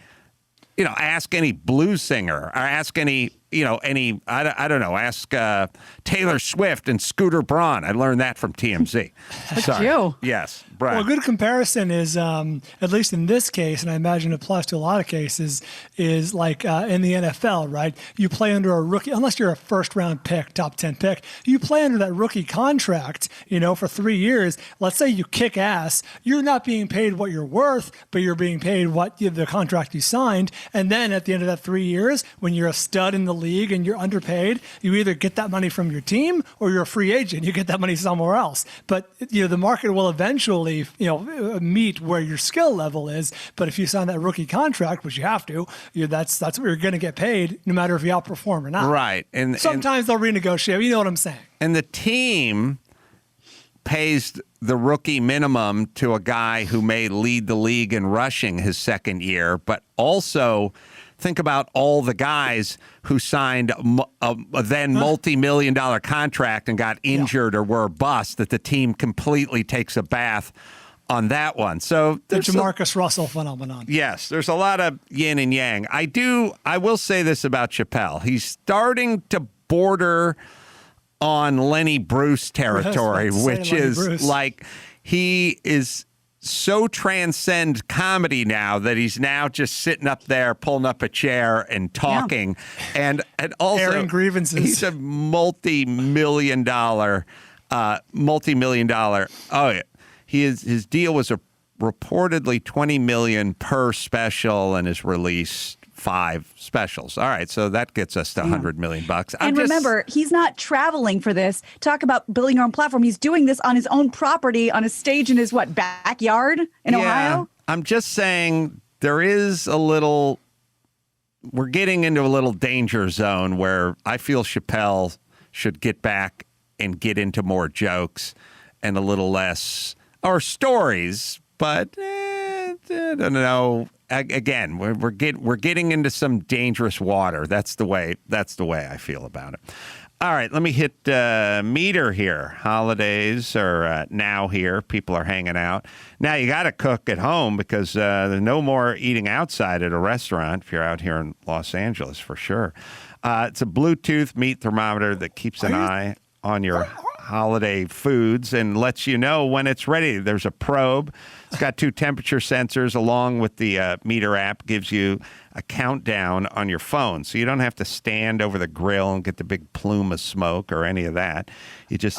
S2: ask any blues singer, or ask any, I don't know, ask Taylor Swift and Scooter Braun. I learned that from TMZ. Sorry.
S3: You.
S2: Yes, Brian.
S4: Well, a good comparison is, at least in this case, and I imagine it applies to a lot of cases, is like in the NFL, right? You play under a rookie, unless you're a first-round pick, top 10 pick, you play under that rookie contract, for 3 years. Let's say you kick ass. You're not being paid what you're worth, but you're being paid the contract you signed. And then at the end of that 3 years, when you're a stud in the league and you're underpaid, you either get that money from your team or you're a free agent. You get that money somewhere else. But the market will eventually, meet where your skill level is. But if you sign that rookie contract, which you have to, that's what you're going to get paid, no matter if you outperform or not.
S2: Right. And
S4: sometimes they'll renegotiate. You know what I'm saying?
S2: And the team pays the rookie minimum to a guy who may lead the league in rushing his second year, but also think about all the guys who signed a then multi-million-dollar contract and got injured or were a bust, that the team completely takes a bath on that one. So
S4: the Jamarcus Russell phenomenon.
S2: Yes, there's a lot of yin and yang. I will say this about Chappelle. He's starting to border on Lenny Bruce territory, which is like, he is so transcend comedy now that he's now just sitting up there, pulling up a chair and talking, and also
S4: airing grievances.
S2: He's a multi-million dollar. Oh yeah, his deal was reportedly $20 million per special, and has released 5 specials. All right, so that gets us to $100 million.
S3: And remember, he's not traveling for this. Talk about building your own platform. He's doing this on his own property, on a stage in his backyard in Ohio?
S2: I'm just saying there is a little. We're getting into a little danger zone where I feel Chappelle should get back and get into more jokes and a little less, or stories, but I don't know. Again, we're getting into some dangerous water. That's the way I feel about it. All right, let me hit meter here. Holidays are now here. People are hanging out. Now you got to cook at home, because there's no more eating outside at a restaurant if you're out here in Los Angeles, for sure. It's a Bluetooth meat thermometer that keeps an eye on your holiday foods and lets you know when it's ready. There's a probe. It's got 2 temperature sensors along with the meter app. Gives you a countdown on your phone. So you don't have to stand over the grill and get the big plume of smoke or any of that. You just,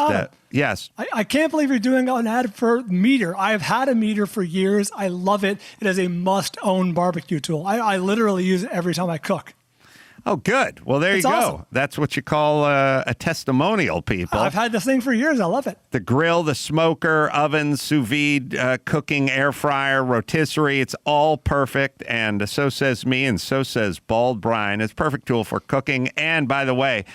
S2: yes.
S4: I can't believe you're doing an ad for Meter. I've had a Meter for years. I love it. It is a must-own barbecue tool. I literally use it every time I cook.
S2: Oh, good. Well, there you go.
S4: Awesome.
S2: That's what you call a testimonial, people.
S4: I've had this thing for years. I love it.
S2: The grill, the smoker, oven, sous vide, cooking, air fryer, rotisserie, it's all perfect. And so says me, and so says Bald Bryan. It's a perfect tool for cooking. And by the way,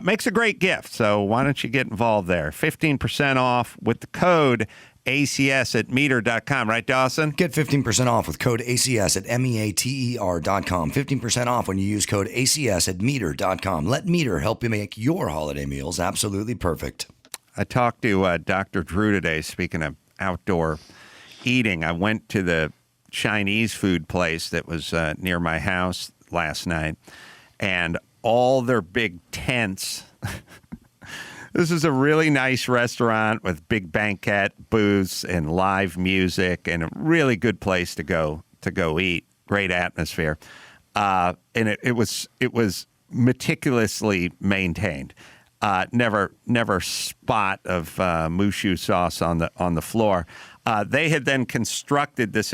S2: makes a great gift. So why don't you get involved there? 15% off with the code ACS at meter.com. Right, Dawson?
S1: Get 15% off with code ACS at MEATER.com. 15% off when you use code ACS at meter.com. Let Meter help you make your holiday meals absolutely perfect.
S2: I talked to Dr. Drew today, speaking of outdoor eating. I went to the Chinese food place that was near my house last night, and all their big tents. This is a really nice restaurant with big banquet booths and live music, and a really good place to go eat. Great atmosphere, and it was meticulously maintained. Never spot of mushu sauce on the floor. They had then constructed this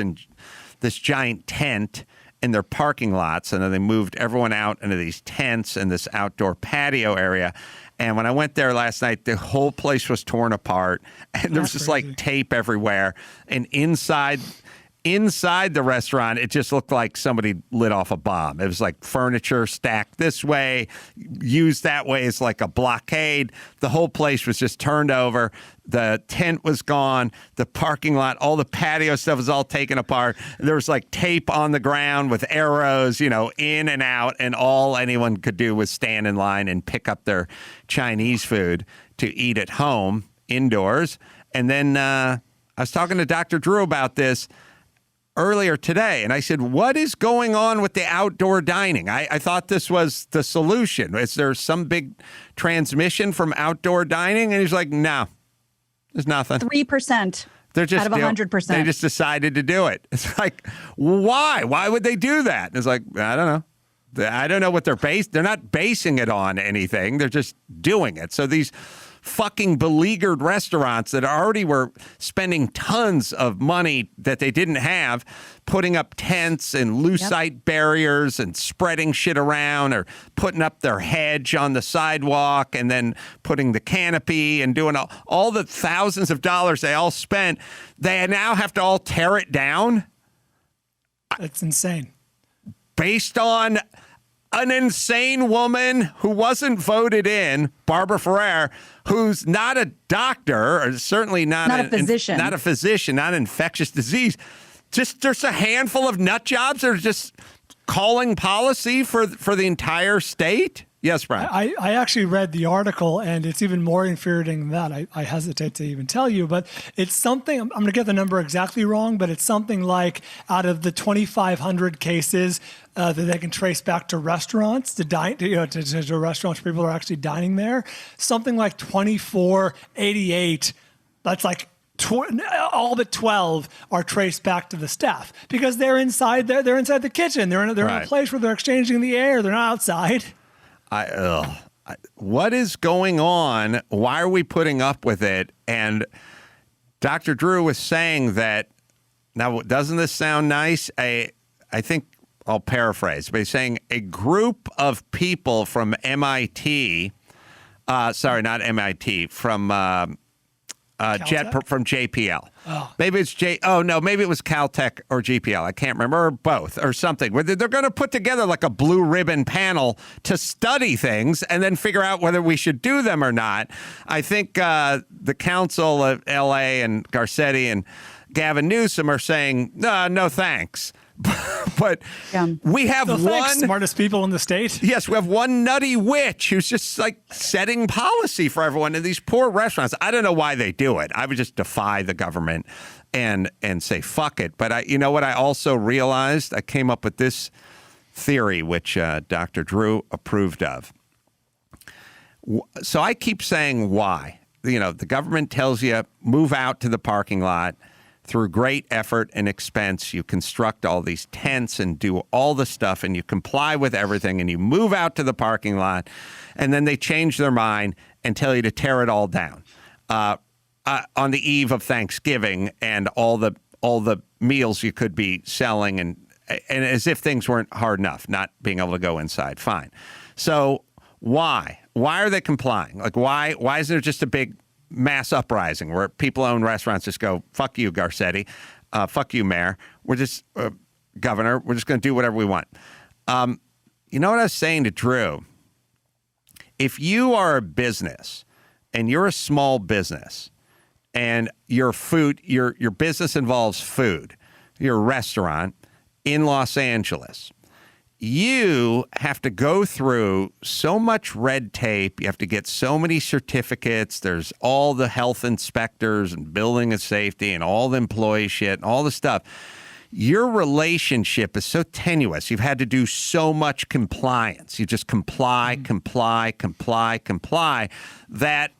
S2: giant tent in their parking lots, and then they moved everyone out into these tents in this outdoor patio area. And when I went there last night, the whole place was torn apart, and there was just like tape everywhere. And inside the restaurant, it just looked like somebody lit off a bomb. It was like furniture stacked this way, used that way. It's like a blockade. The whole place was just turned over. The tent was gone. The parking lot, all the patio stuff was all taken apart. There was like tape on the ground with arrows, in and out. And all anyone could do was stand in line and pick up their Chinese food to eat at home indoors. And then I was talking to Dr. Drew about this earlier today, and I said, what is going on with the outdoor dining? I thought this was the solution. Is there some big transmission from outdoor dining? And he's like, no, there's nothing.
S3: 3%.
S2: They're just
S3: out of 100%.
S2: They just decided to do it. It's like, why? Why would they do that? And it's like, I don't know. I don't know what they're not basing it on anything. They're just doing it. So these fucking beleaguered restaurants that already were spending tons of money that they didn't have, putting up tents and lucite barriers and spreading shit around, or putting up their hedge on the sidewalk and then putting the canopy and doing all the thousands of dollars they all spent, they now have to all tear it down.
S4: It's insane.
S2: Based on an insane woman who wasn't voted in, Barbara Ferrer, who's not a doctor, or certainly not
S3: a physician.
S2: Not a physician, not infectious disease. Just there's a handful of nut jobs that are just calling policy for the entire state. Yes, Brian.
S4: I actually read the article, and it's even more infuriating than that. I hesitate to even tell you, but it's something, I'm going to get the number exactly wrong, but it's something like out of the 2,500 cases that they can trace back to restaurants, to restaurants where people are actually dining there, something like 2488, that's like all but 12 are traced back to the staff because they're inside the kitchen. They're in a place where they're exchanging the air. They're not outside.
S2: What is going on? Why are we putting up with it? And Dr. Drew was saying that, now, doesn't this sound nice? I think I'll paraphrase, but he's saying a group of people from MIT, sorry, not MIT, from from JPL.
S4: Oh.
S2: Maybe it's maybe it was Caltech or GPL. I can't remember, or both, or something. They're going to put together like a blue ribbon panel to study things and then figure out whether we should do them or not. I think the council of LA and Garcetti and Gavin Newsom are saying, no thanks. But we have one
S4: smartest people in the state.
S2: Yes, we have one nutty witch who's just like setting policy for everyone in these poor restaurants. I don't know why they do it. I would just defy the government and say fuck it. But you know what? I also realized I came up with this theory, which Dr. Drew approved of. So I keep saying why. the government tells you move out to the parking lot. Through great effort and expense, you construct all these tents and do all the stuff, and you comply with everything, and you move out to the parking lot, and then they change their mind and tell you to tear it all down on the eve of Thanksgiving and all the meals you could be selling, and as if things weren't hard enough, not being able to go inside. Fine. So why are they complying? Like why is there just a big mass uprising where people own restaurants just go, fuck you, Garcetti, fuck you, Mayor. We're just, Governor, we're just going to do whatever we want. You know what I was saying to Drew? If you are a business and you're a small business and your business involves food, you're a restaurant in Los Angeles, you have to go through so much red tape. You have to get so many certificates. There's all the health inspectors and building and safety and all the employee shit and all the stuff. Your relationship is so tenuous. You've had to do so much compliance. You just comply, that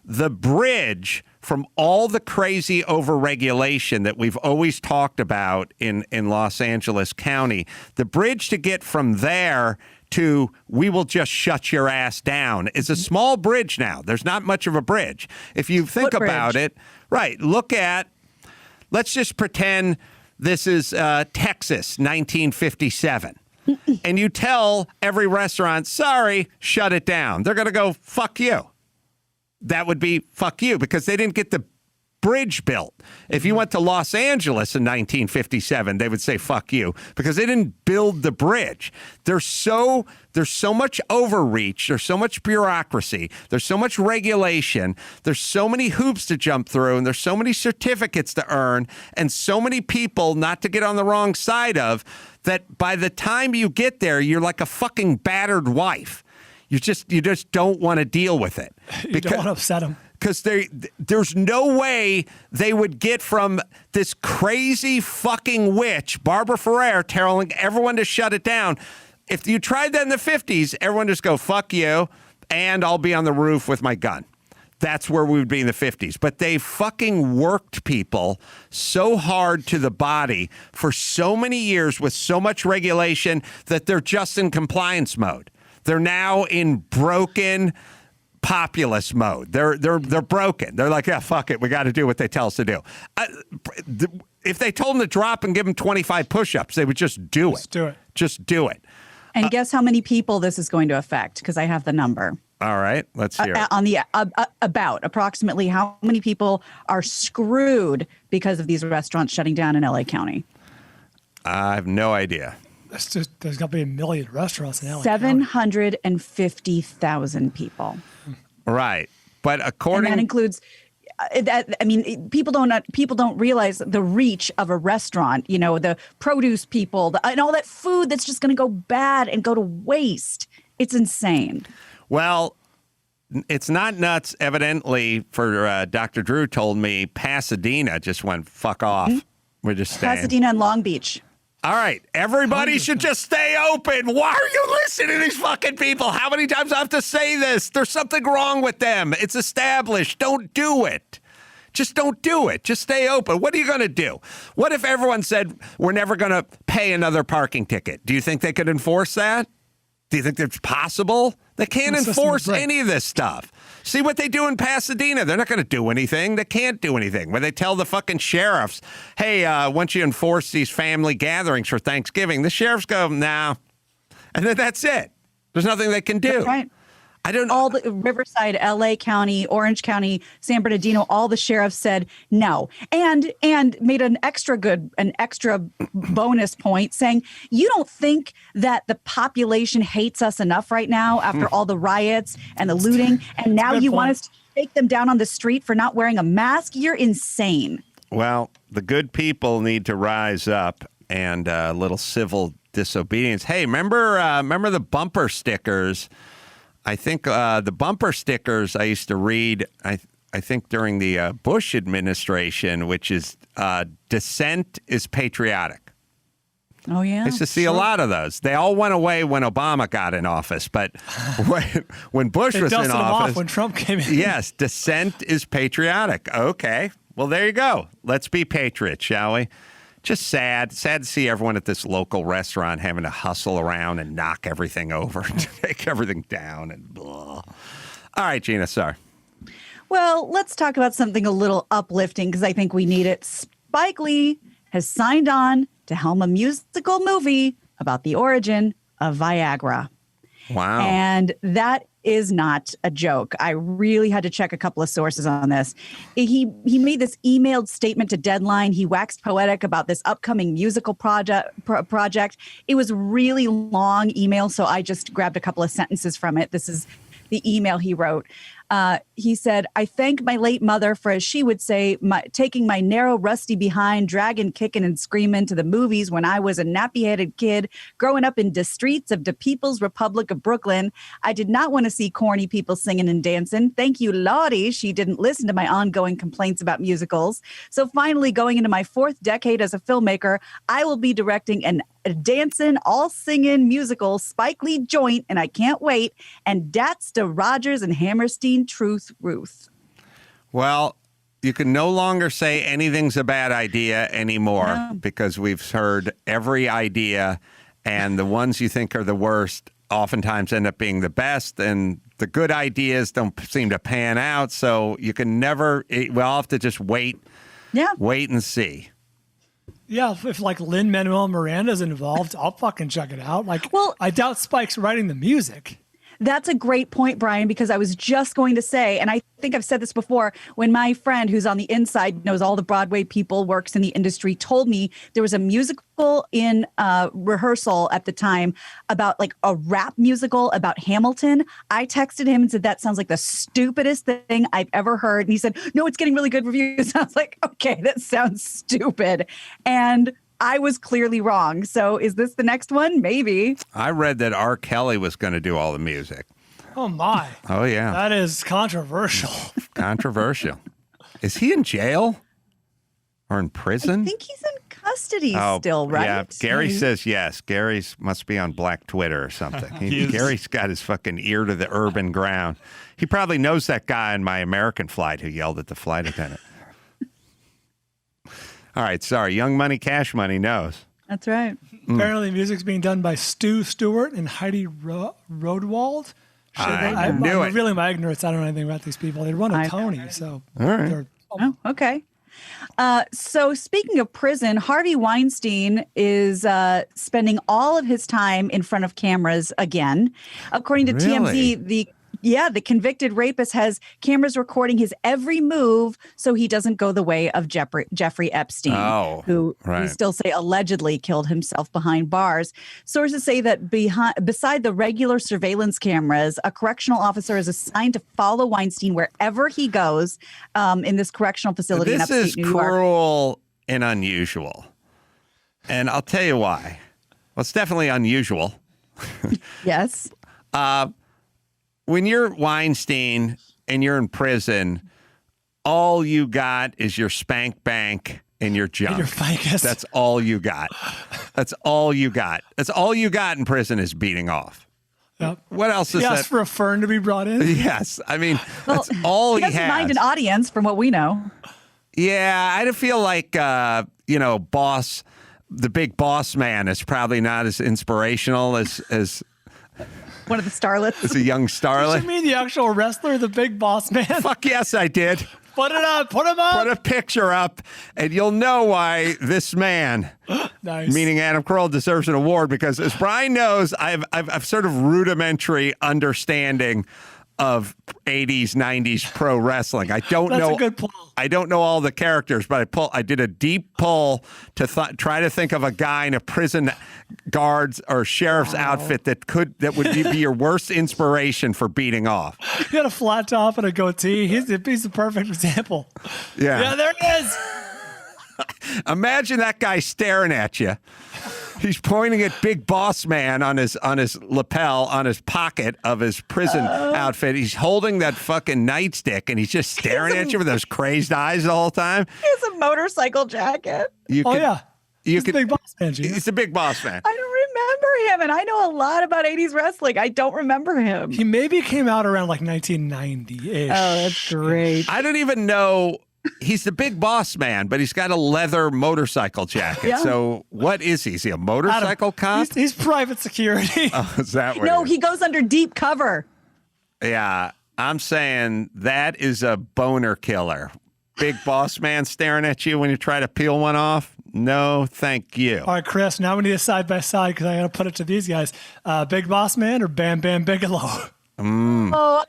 S2: the bridge from all the crazy overregulation that we've always talked about in Los Angeles County, the bridge to get from there to we will just shut your ass down is a small bridge now. There's not much of a bridge. If you think about it, right, let's just pretend this is Texas, 1957. And you tell every restaurant, sorry, shut it down. They're going to go, fuck you. That would be fuck you because they didn't get the bridge built. If you went to Los Angeles in 1957, they would say fuck you because they didn't build the bridge. There's so much overreach. There's so much bureaucracy. There's so much regulation. There's so many hoops to jump through, and there's so many certificates to earn, and so many people not to get on the wrong side of that by the time you get there, you're like a fucking battered wife. You just don't want to deal with it.
S4: You don't want to upset them.
S2: Because there's no way they would get from this crazy fucking witch, Barbara Ferrer, telling everyone to shut it down. If you tried that in the 50s, everyone just go, fuck you, and I'll be on the roof with my gun. That's where we would be in the 50s. But they fucking worked people so hard to the body for so many years with so much regulation that they're just in compliance mode. They're now in broken populist mode. They're broken. They're like, yeah, fuck it. We got to do what they tell us to do. If they told them to drop and give them 25 push-ups, they would just do it. Just do it.
S3: And guess how many people this is going to affect? Because I have the number.
S2: All right, let's hear it.
S3: On the approximately how many people are screwed because of these restaurants shutting down in LA County?
S2: I have no idea.
S4: There's got to be a million restaurants in LA.
S3: 750,000 people.
S2: Right, but according
S3: and that includes. People don't realize the reach of a restaurant. You know, the produce people and all that food that's just going to go bad and go to waste. It's insane.
S2: Well, it's not nuts. Evidently, for Dr. Drew told me Pasadena just went fuck off. Mm-hmm. We're just staying.
S3: Pasadena and Long Beach.
S2: All right, everybody should just stay open. Why are you listening to these fucking people? How many times do I have to say this? There's something wrong with them. It's established. Don't do it. Just don't do it. Just stay open. What are you going to do? What if everyone said we're never going to pay another parking ticket? Do you think they could enforce that? Do you think it's possible? They can't enforce any of this stuff. See what they do in Pasadena. They're not going to do anything. They can't do anything. Where they tell the fucking sheriffs, hey, once you enforce these family gatherings for Thanksgiving, the sheriffs go, nah. And then that's it. There's nothing they can do.
S3: That's right.
S2: I don't know.
S3: All the Riverside, LA County, Orange County, San Bernardino, all the sheriffs said no. And made an extra bonus point saying, you don't think that the population hates us enough right now after all the riots and the looting, and now you want us to take them down on the street for not wearing a mask? You're insane.
S2: Well, the good people need to rise up and a little civil disobedience. Hey, remember the bumper stickers? I think the bumper stickers I used to read, I think during the Bush administration, which is dissent is patriotic.
S3: Oh, yeah.
S2: I used to see a lot of those. They all went away when Obama got in office, but when Bush was in
S4: dusted them off
S2: office,
S4: when Trump came in.
S2: yes, dissent is patriotic. Okay, well, there you go. Let's be patriots, shall we? Just sad to see everyone at this local restaurant having to hustle around and knock everything over, take everything down, and blah. All right, Gina, sorry.
S3: Well, let's talk about something a little uplifting because I think we need it. Spike Lee has signed on to helm a musical movie about the origin of Viagra.
S2: Wow.
S3: And that is not a joke. I really had to check a couple of sources on this. He made this emailed statement to Deadline. He waxed poetic about this upcoming musical project. It was really long email, so I just grabbed a couple of sentences from it. This is the email he wrote. He said, I thank my late mother for, as she would say, taking my narrow, rusty behind, dragging, kicking, and screaming to the movies when I was a nappy-headed kid growing up in the streets of the People's Republic of Brooklyn. I did not want to see corny people singing and dancing. Thank you, Lottie. She didn't listen to my ongoing complaints about musicals. So finally, going into my 4th decade as a filmmaker, I will be directing a dancing, all singing musical Spike Lee joint, and I can't wait. And that's the Rogers and Hammerstein Truth Ruth.
S2: Well, you can no longer say anything's a bad idea anymore because we've heard every idea, and the ones you think are the worst oftentimes end up being the best, and the good ideas don't seem to pan out. So you can never, we'll have to just wait and see.
S4: Yeah, if like Lin-Manuel Miranda's involved, I'll fucking check it out.
S3: Well,
S4: I doubt Spike's writing the music.
S3: That's a great point, Brian, because I was just going to say, and I think I've said this before, when my friend who's on the inside, knows all the Broadway people, works in the industry, told me there was a musical in rehearsal at the time about like a rap musical about Hamilton. I texted him and said, that sounds like the stupidest thing I've ever heard. And he said, no, it's getting really good reviews. I was like, okay, that sounds stupid. And I was clearly wrong. So is this the next one? Maybe.
S2: I read that R. Kelly was going to do all the music.
S4: Oh, my.
S2: Oh, yeah.
S4: That is controversial.
S2: Controversial. Is he in jail or in prison?
S3: I think he's in custody still, right?
S2: Yeah, Gary says yes. Gary's must be on Black Twitter or something. Gary's got his fucking ear to the urban ground. He probably knows that guy on my American flight who yelled at the flight attendant. All right, sorry. Young Money, Cash Money knows.
S3: That's right.
S4: Apparently, music's being done by Stu Stewart and Heidi Rodewald. I'm revealing my ignorance. I don't know anything about these people. They run a Tony, so.
S2: All right.
S3: Oh, okay. So speaking of prison, Harvey Weinstein is spending all of his time in front of cameras again. According to TMZ, the convicted rapist has cameras recording his every move so he doesn't go the way of Jeffrey Epstein, who we still say allegedly killed himself behind bars. Sources say that beside the regular surveillance cameras, a correctional officer is assigned to follow Weinstein wherever he goes in this correctional facility in upstate New York.
S2: This is cruel and unusual. And I'll tell you why. Well, it's definitely unusual.
S3: Yes.
S2: When you're Weinstein and you're in prison, all you got is your spank bank and your junk.
S4: Your ficus.
S2: That's all you got. That's all you got. That's all you got in prison is beating off.
S4: Yep.
S2: What else is
S4: he
S2: that?
S4: asked for a fern to be brought in?
S2: Yes. I mean, that's all he has.
S3: He doesn't mind an audience from what we know.
S2: Yeah, I feel like, the big boss man is probably not as inspirational as
S3: one of the starlets.
S2: As a young starlet.
S4: Did you mean the actual wrestler, the big boss man?
S2: Fuck yes, I did.
S4: Put it up. Put him up.
S2: Put a picture up, and you'll know why this man, meaning Adam Carolla, deserves an award. Because as Brian knows, I've sort of rudimentary understanding of 80s, 90s pro wrestling. I don't know.
S4: That's a good pull.
S2: I don't know all the characters, but I did a deep pull to try to think of a guy in a prison guard's or sheriff's outfit that would be your worst inspiration for beating off.
S4: He had a flat top and a goatee. He's the perfect example.
S2: Yeah,
S4: there he is.
S2: Imagine that guy staring at you. He's pointing at Big Boss Man on his lapel, on his pocket of his prison outfit. He's holding that fucking nightstick, and he's just staring at you with those crazed eyes the whole time.
S3: He has a motorcycle jacket.
S4: Yeah. He's the big boss man, Gina.
S2: He's the big boss man.
S3: I don't remember him, and I know a lot about 80s wrestling. I don't remember him.
S4: He maybe came out around like 1990-ish.
S3: Oh, that's great.
S2: I don't even know. He's the big boss man, but he's got a leather motorcycle jacket.
S3: Yeah.
S2: So what is he? Is he a motorcycle cop?
S4: He's private security.
S2: Oh, is that what
S3: No,
S2: it
S3: he goes under deep cover.
S2: is? Yeah, I'm saying that is a boner killer. Big boss man staring at you when you try to peel one off? No, thank you.
S4: All right, Chris, now we need a side-by-side because I got to put it to these guys. Big Boss Man or Bam Bam Bigelow?
S3: Oh,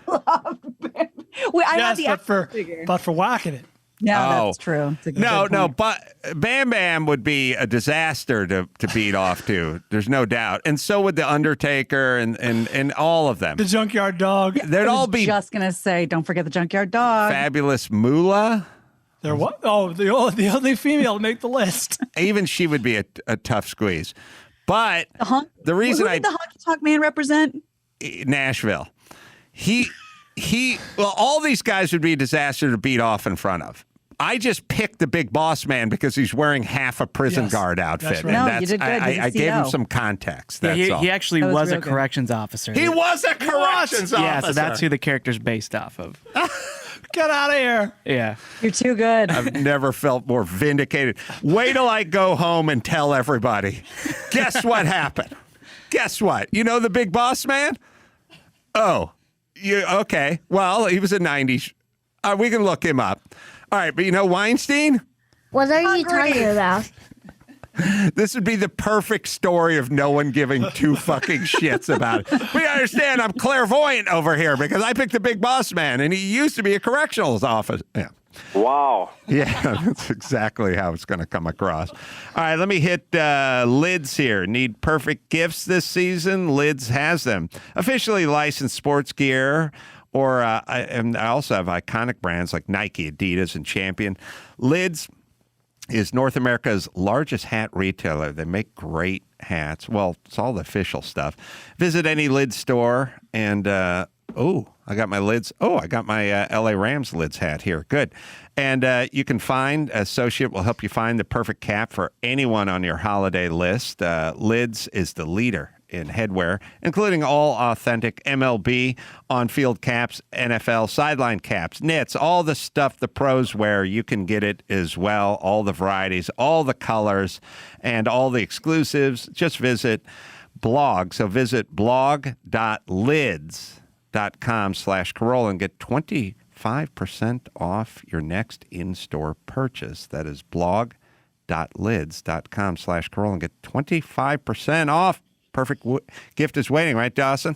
S3: I love him. Wait, I have
S4: yes,
S3: the
S4: but for whacking it.
S3: Yeah,
S2: Oh.
S3: that's true. It's a
S2: No,
S3: good point.
S2: but Bam Bam would be a disaster to beat off to. There's no doubt. And so would The Undertaker and all of them.
S4: The Junkyard Dog.
S2: They'd
S3: I
S2: all
S3: was
S2: be
S3: just gonna say, don't forget the Junkyard Dog.
S2: fabulous moolah.
S4: They're what? Oh, the only female to make the list.
S2: Even she would be a tough squeeze. But the reason
S3: Who did the Honky Tonk Man represent?
S2: Nashville, well, all these guys would be a disaster to beat off in front of. I just picked the big boss man because he's wearing half a prison
S4: Yes,
S2: guard outfit.
S4: that's right.
S2: And
S3: No, you did good.
S2: I gave him
S3: CO.
S2: some context.
S5: Yeah,
S2: That's all.
S5: he actually
S3: That was
S5: was a
S3: real good.
S5: corrections officer.
S2: He was a corrections officer.
S5: Yeah, so that's who the character's based off of.
S4: Get out of here.
S5: Yeah.
S3: You're too good.
S2: I've never felt more vindicated. Wait till I go home and tell everybody. Guess what happened? Guess what? You know the big boss man? Oh, okay. Well, he was a 90s. We can look him up. All right, but you know Weinstein?
S8: What are you talking about?
S2: This would be the perfect story of no one giving two fucking shits about it. We understand I'm clairvoyant over here because I picked the big boss man and he used to be a correctional officer. Yeah.
S9: Wow.
S2: Yeah, that's exactly how it's going to come across. All right, let me hit Lids here. Need perfect gifts this season? Lids has them. Officially licensed sports gear, or and I also have iconic brands like Nike, Adidas, and Champion. Lids is North America's largest hat retailer. They make great hats. Well, it's all the official stuff. Visit any Lids store and I got my Lids. Oh, I got my LA Rams Lids hat here. Good. And you can find, Associate will help you find the perfect cap for anyone on your holiday list. Lids is the leader in headwear, including all authentic MLB on-field caps, NFL sideline caps, knits, all the stuff the pros wear. You can get it as well, all the varieties, all the colors, and all the exclusives. Just visit blog. So visit blog.lids.com/Carolla and get 25% off your next in-store purchase. That is blog.lids.com/Carolla and get 25% off. Perfect gift is waiting, right, Dawson?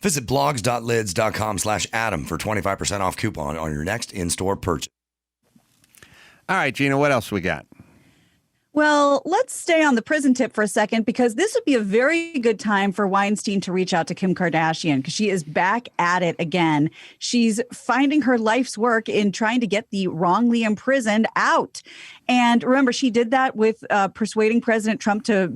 S1: Visit blogs.lids.com/Adam for 25% off coupon on your next in-store purchase.
S2: All right, Gina, what else we got?
S3: Well, let's stay on the prison tip for a second, because this would be a very good time for Weinstein to reach out to Kim Kardashian, because she is back at it again. She's finding her life's work in trying to get the wrongly imprisoned out. And remember, she did that with persuading President Trump to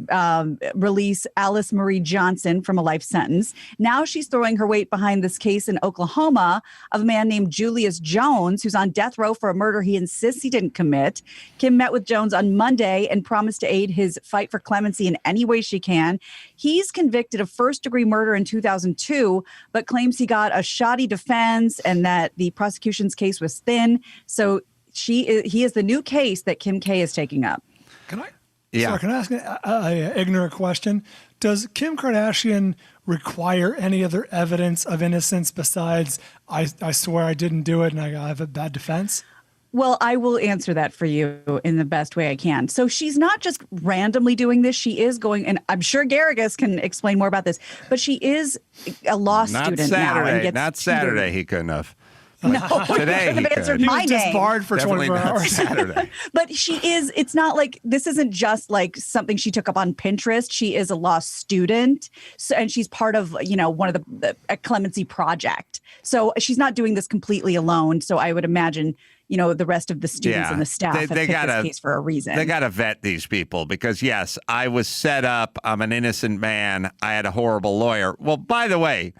S3: release Alice Marie Johnson from a life sentence. Now she's throwing her weight behind this case in Oklahoma of a man named Julius Jones, who's on death row for a murder he insists he didn't commit. Kim met with Jones on Monday and promised to aid his fight for clemency in any way she can. He's convicted of first-degree murder in 2002, but claims he got a shoddy defense and that the prosecution's case was thin. So he is the new case that Kim K is taking up.
S4: Can I?
S2: Yeah.
S4: Sorry, can I ask an ignorant question? Does Kim Kardashian require any other evidence of innocence besides I swear I didn't do it and I have a bad defense?
S3: Well, I will answer that for you in the best way I can. So she's not just randomly doing this. She is going, and I'm sure Geragos can explain more about this, but she is a law student now. And gets
S2: Not Saturday, he couldn't have.
S3: No,
S2: Today
S3: he could have answered
S4: He
S3: my
S4: was
S3: name.
S4: disbarred for
S2: Definitely
S4: 24
S2: not
S4: hours.
S2: Saturday.
S3: But she is, it's not like, this isn't just like something she took up on Pinterest. She is a law student. So, and she's part of, one of the clemency project. So she's not doing this completely alone. So I would imagine, the rest of the students and the staff have picked this case for a reason.
S2: They got to vet these people because, yes, I was set up. I'm an innocent man. I had a horrible lawyer. Well, by the way,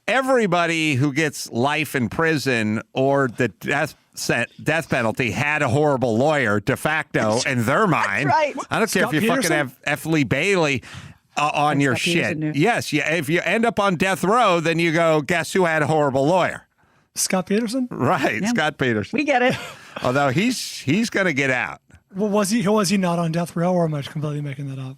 S2: everybody who gets life in prison or the death penalty had a horrible lawyer de facto in their mind.
S3: Right.
S2: I don't care
S4: Scott
S2: if you fucking
S4: Peterson?
S2: have F. Lee Bailey on your
S3: Scott
S2: shit.
S3: Peterson knew.
S2: Yes, if you end up on death row, then you go, guess who had a horrible lawyer?
S4: Scott Peterson?
S2: Right,
S3: Yeah.
S2: Scott Peterson.
S3: We get it.
S2: Although he's going to get out.
S4: Well, was he not on death row, or am I completely making that up?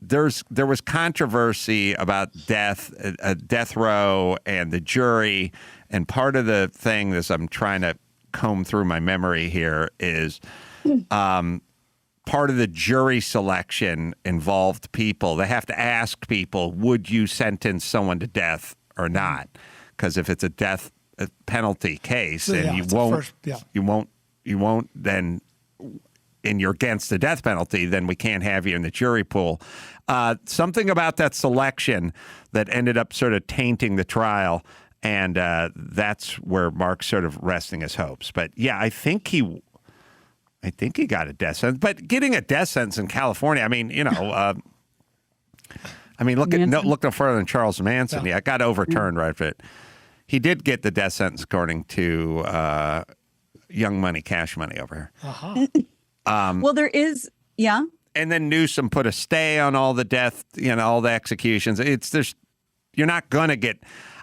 S2: There was controversy about death row and the jury, and part of the thing as I'm trying to comb through my memory here is part of the jury selection involved people. They have to ask people, would you sentence someone to death or not? Because if it's a death penalty case
S4: So,
S2: and
S4: yeah,
S2: you
S4: it's a
S2: won't,
S4: first- yeah.
S2: you won't then, and you're against the death penalty, then we can't have you in the jury pool. Something about that selection that ended up sort of tainting the trial, and that's where Mark's sort of resting his hopes. But yeah, I think he got a death sentence. But getting a death sentence in California, I mean, look no further than Charles Manson. Yeah, it got overturned, right? But he did get the death sentence according to Young Money, Cash Money over here.
S4: Uh-huh.
S3: Well, there is, yeah.
S2: And then Newsom put a stay on all the death, all the executions. You're not going to get.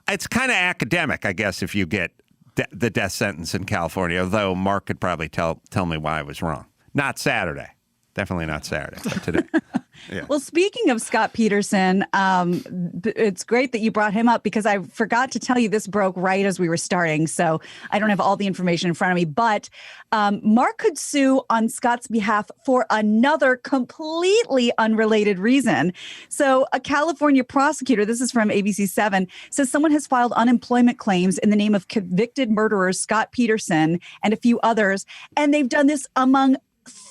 S2: It's kind of academic, I guess, if you get the death sentence in California. Although Mark could probably tell me why I was wrong. Not Saturday, definitely not Saturday, but today. Yeah.
S3: Well, speaking of Scott Peterson, it's great that you brought him up because I forgot to tell you this broke right as we were starting. So I don't have all the information in front of me, but Mark could sue on Scott's behalf for another completely unrelated reason. So a California prosecutor, this is from ABC7, says someone has filed unemployment claims in the name of convicted murderers Scott Peterson and a few others. And they've done this among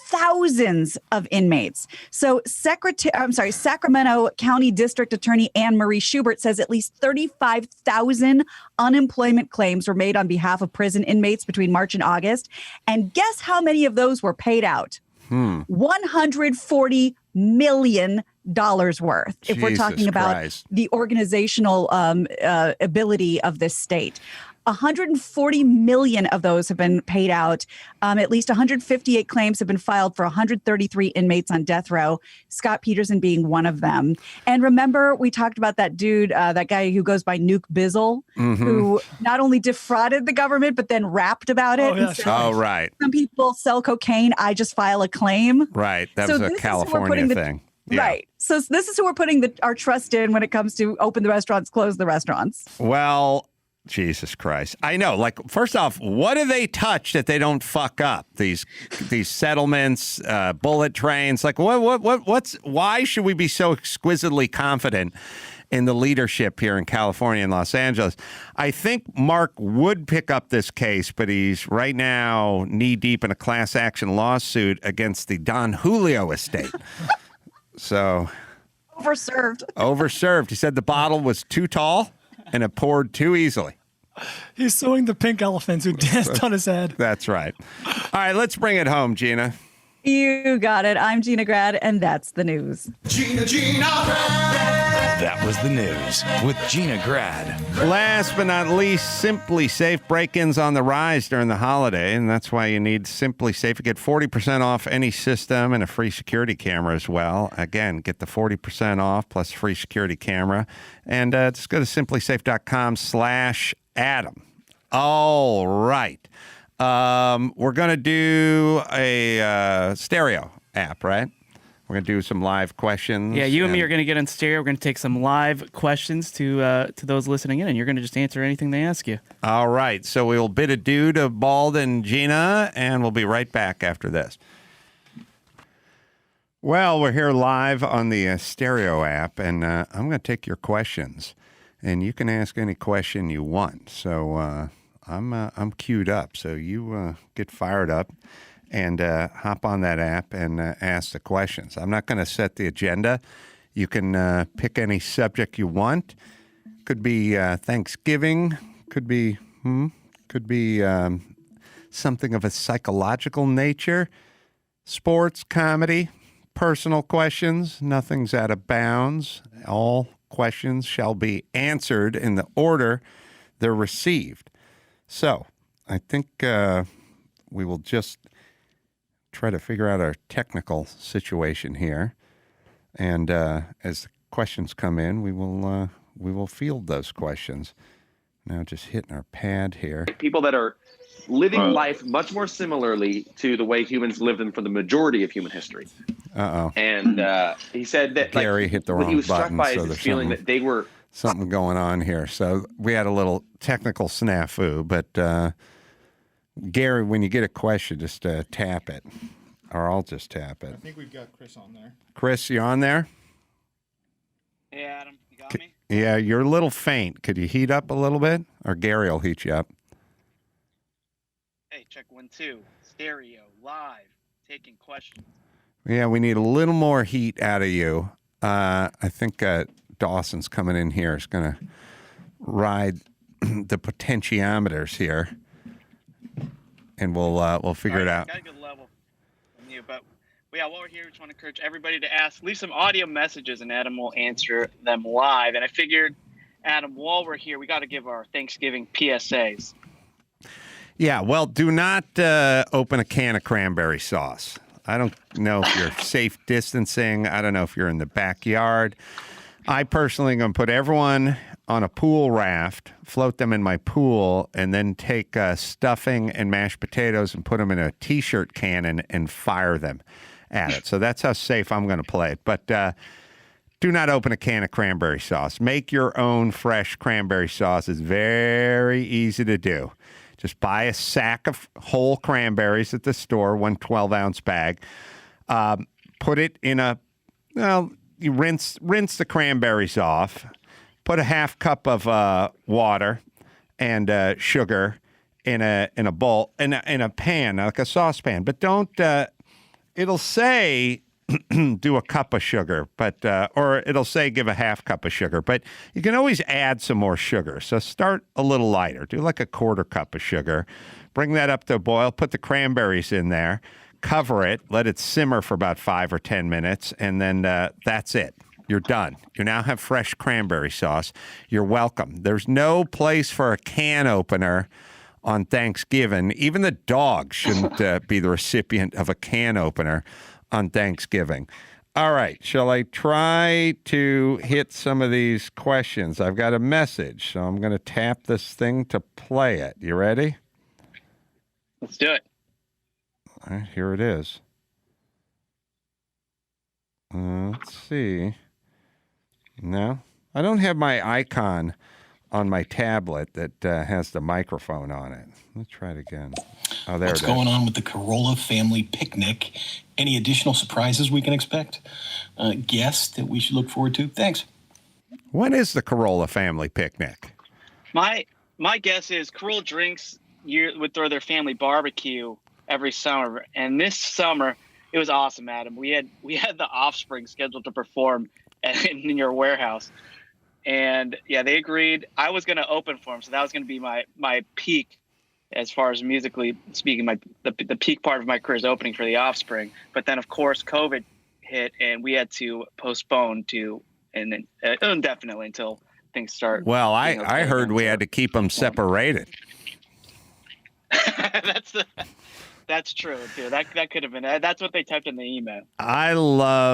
S3: thousands of inmates. So Sacramento County District Attorney Anne Marie Schubert says at least 35,000 unemployment claims were made on behalf of prison inmates between March and August. And guess how many of those were paid out? $140 million worth, if we're talking about
S2: Christ.
S3: the organizational ability of this state. 140 million of those have been paid out. At least 158 claims have been filed for 133 inmates on death row, Scott Peterson being one of them. And remember, we talked about that dude, that guy who goes by Nuke Bizzle, who not only defrauded the government, but then rapped about it.
S4: Oh, yeah,
S3: and said,
S4: sure.
S2: Oh, right.
S3: Some people sell cocaine. I just file a claim.
S2: Right. That
S3: So
S2: was a
S3: this is who we're
S2: California
S3: putting
S2: thing. Yeah.
S3: Right. So this is who we're putting our trust in when it comes to open the restaurants, close the restaurants.
S2: Well, Jesus Christ. I know. Like, first off, what do they touch that they don't fuck up? These settlements, bullet trains. Like, why should we be so exquisitely confident in the leadership here in California and Los Angeles? I think Mark would pick up this case, but he's right now knee deep in a class action lawsuit against the Don Julio estate. So overserved. He said the bottle was too tall and it poured too easily.
S4: He's suing the pink elephants who danced on his head.
S2: That's right. All right, let's bring it home, Gina.
S3: You got it. I'm Gina Grad, and that's the news.
S6: Gina Grad.
S1: That was the news with Gina Grad.
S2: Last but not least, Simply Safe break-ins on the rise during the holiday, and that's why you need Simply Safe. You get 40% off any system and a free security camera as well. Again, get the 40% off plus free security camera. And just go to simplysafe.com/Adam. All right. We're going to do a stereo app, right? We're going to do some live questions.
S5: Yeah, you and me are going to get on stereo. We're going to take some live questions to those listening in, and you're going to just answer anything they ask you.
S2: All right. So we'll bid adieu to Bald and Gina, and we'll be right back after this. Well, we're here live on the stereo app, and I'm going to take your questions, and you can ask any question you want. So I'm queued up, so you get fired up and hop on that app and ask the questions. I'm not going to set the agenda. You can pick any subject you want. Could be Thanksgiving. Could be something of a psychological nature. Sports, comedy, personal questions. Nothing's out of bounds. All questions shall be answered in the order they're received. So I think we will just try to figure out our technical situation here. And as the questions come in, we will field those questions. Now just hitting our pad here.
S9: People that are living life much more similarly to the way humans lived them for the majority of human history.
S2: Uh-oh.
S9: And he said that
S2: Gary hit the wrong
S9: what he was struck
S2: button,
S9: by
S2: so
S9: is this
S2: there's
S9: feeling that they were
S2: something going on here. So we had a little technical snafu, but Gary, when you get a question, just tap it, or I'll just tap it.
S10: I think we've got Chris on there.
S2: Chris, you on there?
S5: Hey, Adam, you got me?
S2: Yeah, you're a little faint. Could you heat up a little bit? Or Gary will heat you up.
S5: Hey, check 1, 2. Stereo, live, taking questions.
S2: Yeah, we need a little more heat out of you. I think Dawson's coming in here is going to ride the potentiometers here, and we'll figure it out.
S5: Got a good level from you, but while we're here, we just want to encourage everybody to leave some audio messages, and Adam will answer them live. And I figured, Adam, while we're here, we got to give our Thanksgiving PSAs.
S2: Yeah, well, do not open a can of cranberry sauce. I don't know if you're safe distancing. I don't know if you're in the backyard. I personally am going to put everyone on a pool raft, float them in my pool, and then take stuffing and mashed potatoes and put them in a T-shirt cannon and fire them at it. So that's how safe I'm going to play it. But do not open a can of cranberry sauce. Make your own fresh cranberry sauce. It's very easy to do. Just buy a sack of whole cranberries at the store, 1 12-ounce bag. Put it in you rinse the cranberries off. Put a half cup of water and sugar in a bowl, in a pan, like a saucepan. But don't. It'll say do a cup of sugar, but or it'll say give a half cup of sugar. But you can always add some more sugar. So start a little lighter. Do like a 1/4 cup of sugar. Bring that up to a boil. Put the cranberries in there. Cover it. Let it simmer for about 5 or 10 minutes, and then that's it. You're done. You now have fresh cranberry sauce. You're welcome. There's no place for a can opener on Thanksgiving. Even the dog shouldn't be the recipient of a can opener on Thanksgiving. All right. Shall I try to hit some of these questions? I've got a message, so I'm going to tap this thing to play it. You ready?
S5: Let's do it.
S2: All right, here it is. Let's see. No, I don't have my icon on my tablet that has the microphone on it. Let's try it again. Oh, there it is.
S11: What's going on with the Carolla family picnic? Any additional surprises we can expect? Guests that we should look forward to? Thanks.
S2: When is the Carolla family picnic?
S5: My guess is Carolla Drinks would throw their family barbecue every summer, and this summer it was awesome, Adam. We had the Offspring scheduled to perform in your warehouse, and yeah, they agreed. I was going to open for them, so that was going to be my peak as far as musically speaking. The peak part of my career is opening for the Offspring, but then of course COVID hit, and we had to postpone to indefinitely until things start.
S2: Well, I heard we had to keep them separated.
S5: That's true too. That could have been. That's what they typed in the email.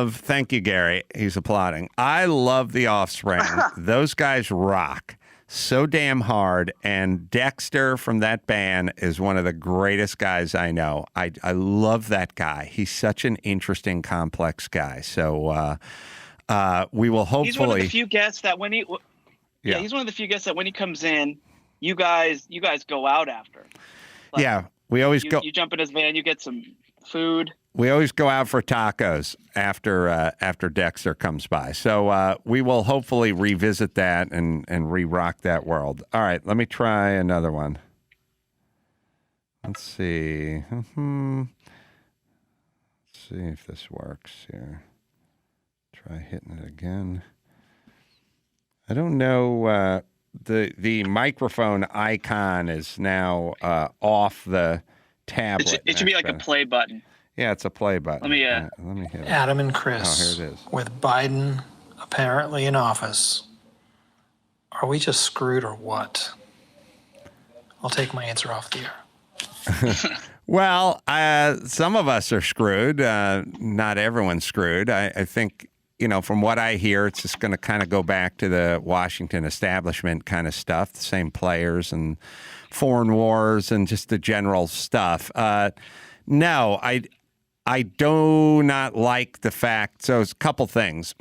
S2: Thank you, Gary. He's applauding. I love the Offspring. Those guys rock so damn hard. And Dexter from that band is one of the greatest guys I know. I love that guy. He's such an interesting, complex guy. So we will hopefully.
S5: He's one of the few guests that when he. Yeah, he's one of the few guests that when he comes in, you guys go out after. Like,
S2: yeah. We always go.
S5: You jump in his van, you get some food.
S2: We always go out for tacos after Dexter comes by. So we will hopefully revisit that and re-rock that world. All right, let me try another one. Let's see. Let's see if this works here. Try hitting it again. I don't know. The microphone icon is now off the tablet.
S5: It should be like a play button.
S2: Yeah, it's a play button.
S5: Let me
S2: hit it.
S12: Adam and Chris.
S2: Oh, here it is.
S12: With Biden apparently in office,
S10: Are we just screwed or what? I'll take my answer off the air.
S2: Well, some of us are screwed. Not everyone's screwed. I think, from what I hear, it's just going to kind of go back to the Washington establishment kind of stuff, the same players and foreign wars and just the general stuff. No, I do not like the fact. So it's a couple things.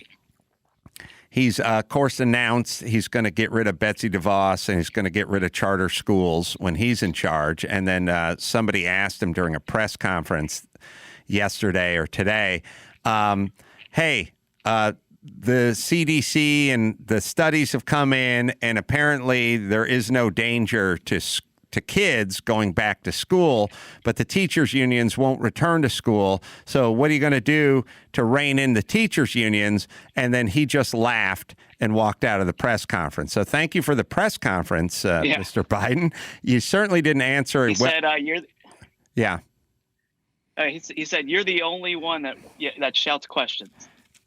S2: He's, of course, announced he's going to get rid of Betsy DeVos and he's going to get rid of charter schools when he's in charge. And then somebody asked him during a press conference yesterday or today, hey, the CDC and the studies have come in, and apparently there is no danger to kids going back to school, but the teachers' unions won't return to school. So what are you going to do to rein in the teachers' unions? And then he just laughed and walked out of the press conference. So thank you for the press conference, Mr. Biden. You certainly didn't answer.
S12: He said,
S2: Yeah.
S12: He said, you're the only one that shouts questions.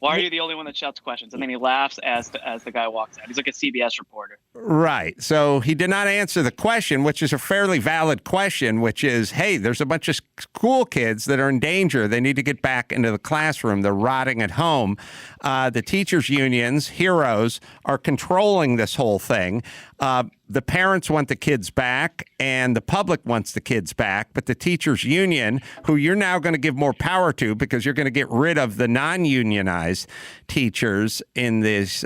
S12: Why are you the only one that shouts questions? And then he laughs as the guy walks out. He's like a CBS reporter.
S2: Right. So he did not answer the question, which is a fairly valid question, which is, hey, there's a bunch of school kids that are in danger. They need to get back into the classroom. They're rotting at home. The teachers' unions, heroes, are controlling this whole thing. The parents want the kids back and the public wants the kids back, but the teachers union, who you're now going to give more power to because you're going to get rid of the non-unionized teachers in these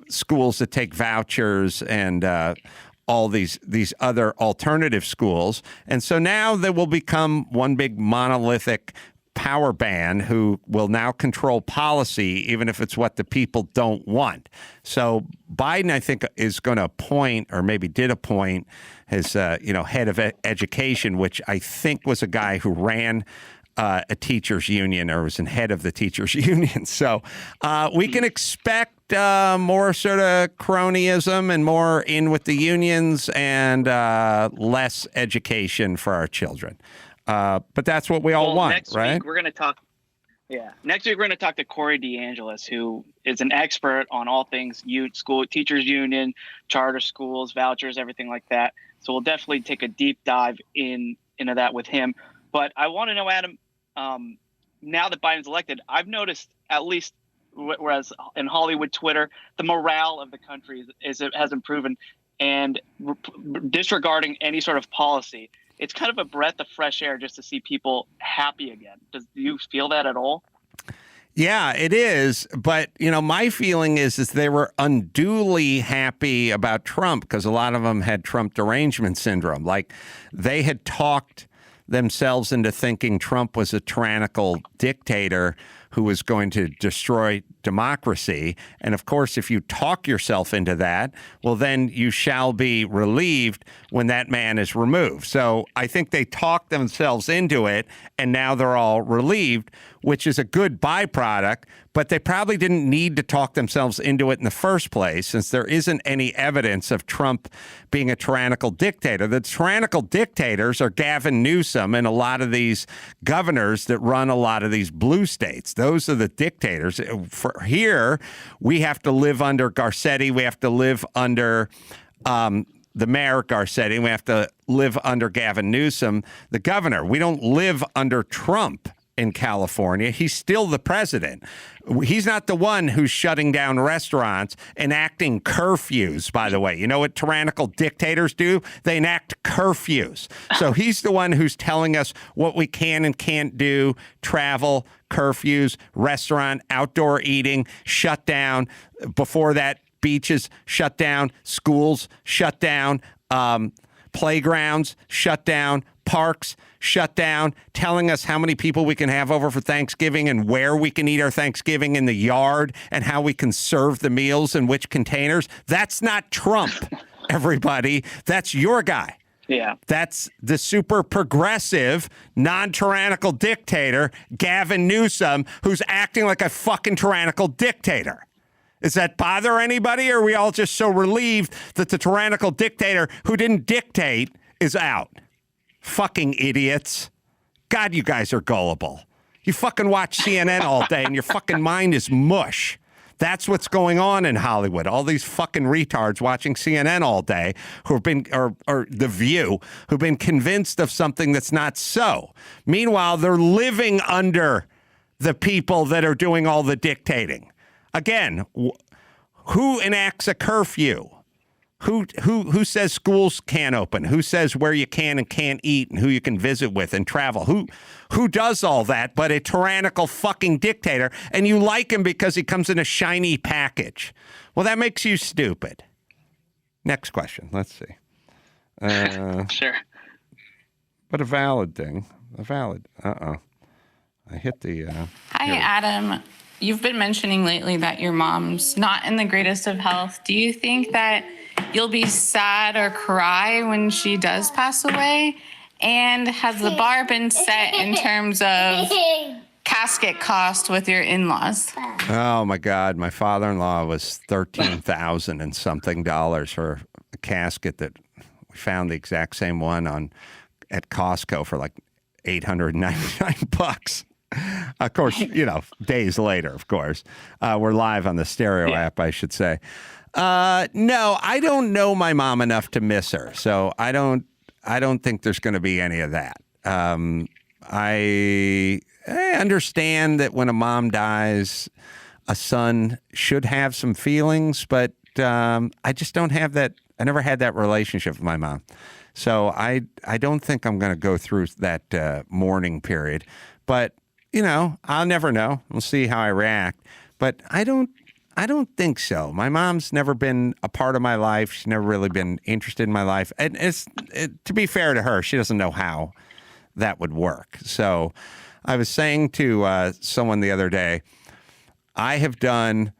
S2: schools that take vouchers and all these other alternative schools. And so now they will become one big monolithic power band who will now control policy, even if it's what the people don't want. So Biden, I think, is going to appoint, or maybe did appoint, his head of education, which I think was a guy who ran a teachers union or was in head of the teachers union. So we can expect more sort of cronyism and more in with the unions and less education for our children. But that's what we all want,
S12: next
S2: right?
S12: Week we're going to talk. Yeah. Next week, we're going to talk to Corey DeAngelis, who is an expert on all things school, teachers union, charter schools, vouchers, everything like that. So we'll definitely take a deep dive into that with him. But I want to know, Adam, now that Biden's elected, I've noticed, at least whereas in Hollywood Twitter, the morale of the country has improved, and disregarding any sort of policy. It's kind of a breath of fresh air just to see people happy again. Do you feel that at all?
S2: Yeah, it is. But, my feeling is they were unduly happy about Trump because a lot of them had Trump derangement syndrome. Like they had talked themselves into thinking Trump was a tyrannical dictator who was going to destroy democracy. And of course, if you talk yourself into that, well, then you shall be relieved when that man is removed. So I think they talked themselves into it, and now they're all relieved, which is a good byproduct. But they probably didn't need to talk themselves into it in the first place, since there isn't any evidence of Trump being a tyrannical dictator. The tyrannical dictators are Gavin Newsom and a lot of these governors that run a lot of these blue states. Those are the dictators. For here, we have to live under Garcetti. We have to live under the mayor Garcetti. We have to live under Gavin Newsom, the governor. We don't live under Trump in California. He's still the president. He's not the one who's shutting down restaurants, enacting curfews, by the way. You know what tyrannical dictators do? They enact curfews. So he's the one who's telling us what we can and can't do, travel, curfews, restaurant, outdoor eating, shut down. Before that, beaches shut down, schools shut down, playgrounds shut down, parks shut down, telling us how many people we can have over for Thanksgiving and where we can eat our Thanksgiving in the yard and how we can serve the meals in which containers. That's not Trump, everybody. That's your guy.
S12: Yeah.
S2: That's the super progressive, non-tyrannical dictator, Gavin Newsom, who's acting like a fucking tyrannical dictator. Does that bother anybody, or are we all just so relieved that the tyrannical dictator who didn't dictate is out? Fucking idiots. God, you guys are gullible. You fucking watch CNN all day and your fucking mind is mush. That's what's going on in Hollywood. All these fucking retards watching CNN all day who've been, or The View, who've been convinced of something that's not so. Meanwhile, they're living under the people that are doing all the dictating. Again, who enacts a curfew? Who says schools can't open? Who says where you can and can't eat and who you can visit with and travel? Who does all that but a tyrannical fucking dictator? And you like him because he comes in a shiny package. Well, that makes you stupid. Next question. Let's see.
S12: Sure.
S2: But a valid thing. A valid. I hit the...
S13: Hi, Adam. You've been mentioning lately that your mom's not in the greatest of health. Do you think that you'll be sad or cry when she does pass away? And has the bar been set in terms of casket cost with your in-laws?
S2: Oh, my God. My father-in-law was $13,000 and something dollars for a casket that we found the exact same one at Costco for like $899. Of course, days later, of course. We're live on the stereo app, I should say. No, I don't know my mom enough to miss her, so I don't think there's going to be any of that. I understand that when a mom dies, a son should have some feelings, but I just don't have that. I never had that relationship with my mom, so I don't think I'm going to go through that mourning period. But I'll never know. We'll see how I react. But I don't think so. My mom's never been a part of my life. She's never really been interested in my life. And to be fair to her, she doesn't know how that would work. So I was saying to someone the other day, I have done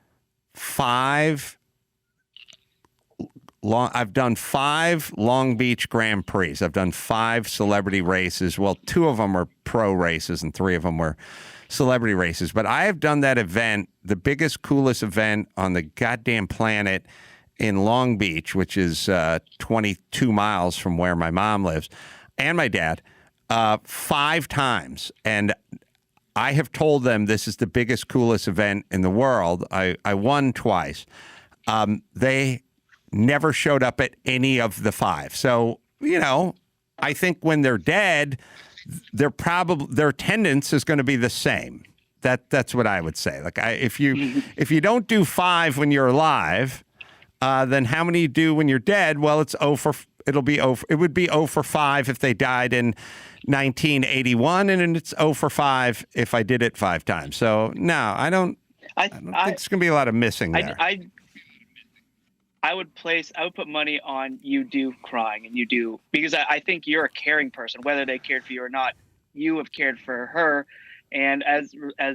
S2: five Long Beach Grand Prix. I've done 5 celebrity races. Well, 2 of them were pro races and 3 of them were celebrity races. But I have done that event, the biggest, coolest event on the goddamn planet in Long Beach, which is 22 miles from where my mom lives and my dad, 5 times. And I have told them this is the biggest, coolest event in the world. I won twice. They never showed up at any of the 5. So, I think when they're dead, their attendance is going to be the same. That's what I would say. Like if you don't do 5 when you're alive, then how many you do when you're dead? Well, it would be 0 for 5 if they died in 1981, and it's 0 for 5 if I did it 5 times. So no, I don't think it's going to be a lot of missing there.
S12: I would put money on you do crying and you do, because I think you're a caring person, whether they cared for you or not. You have cared for her. And as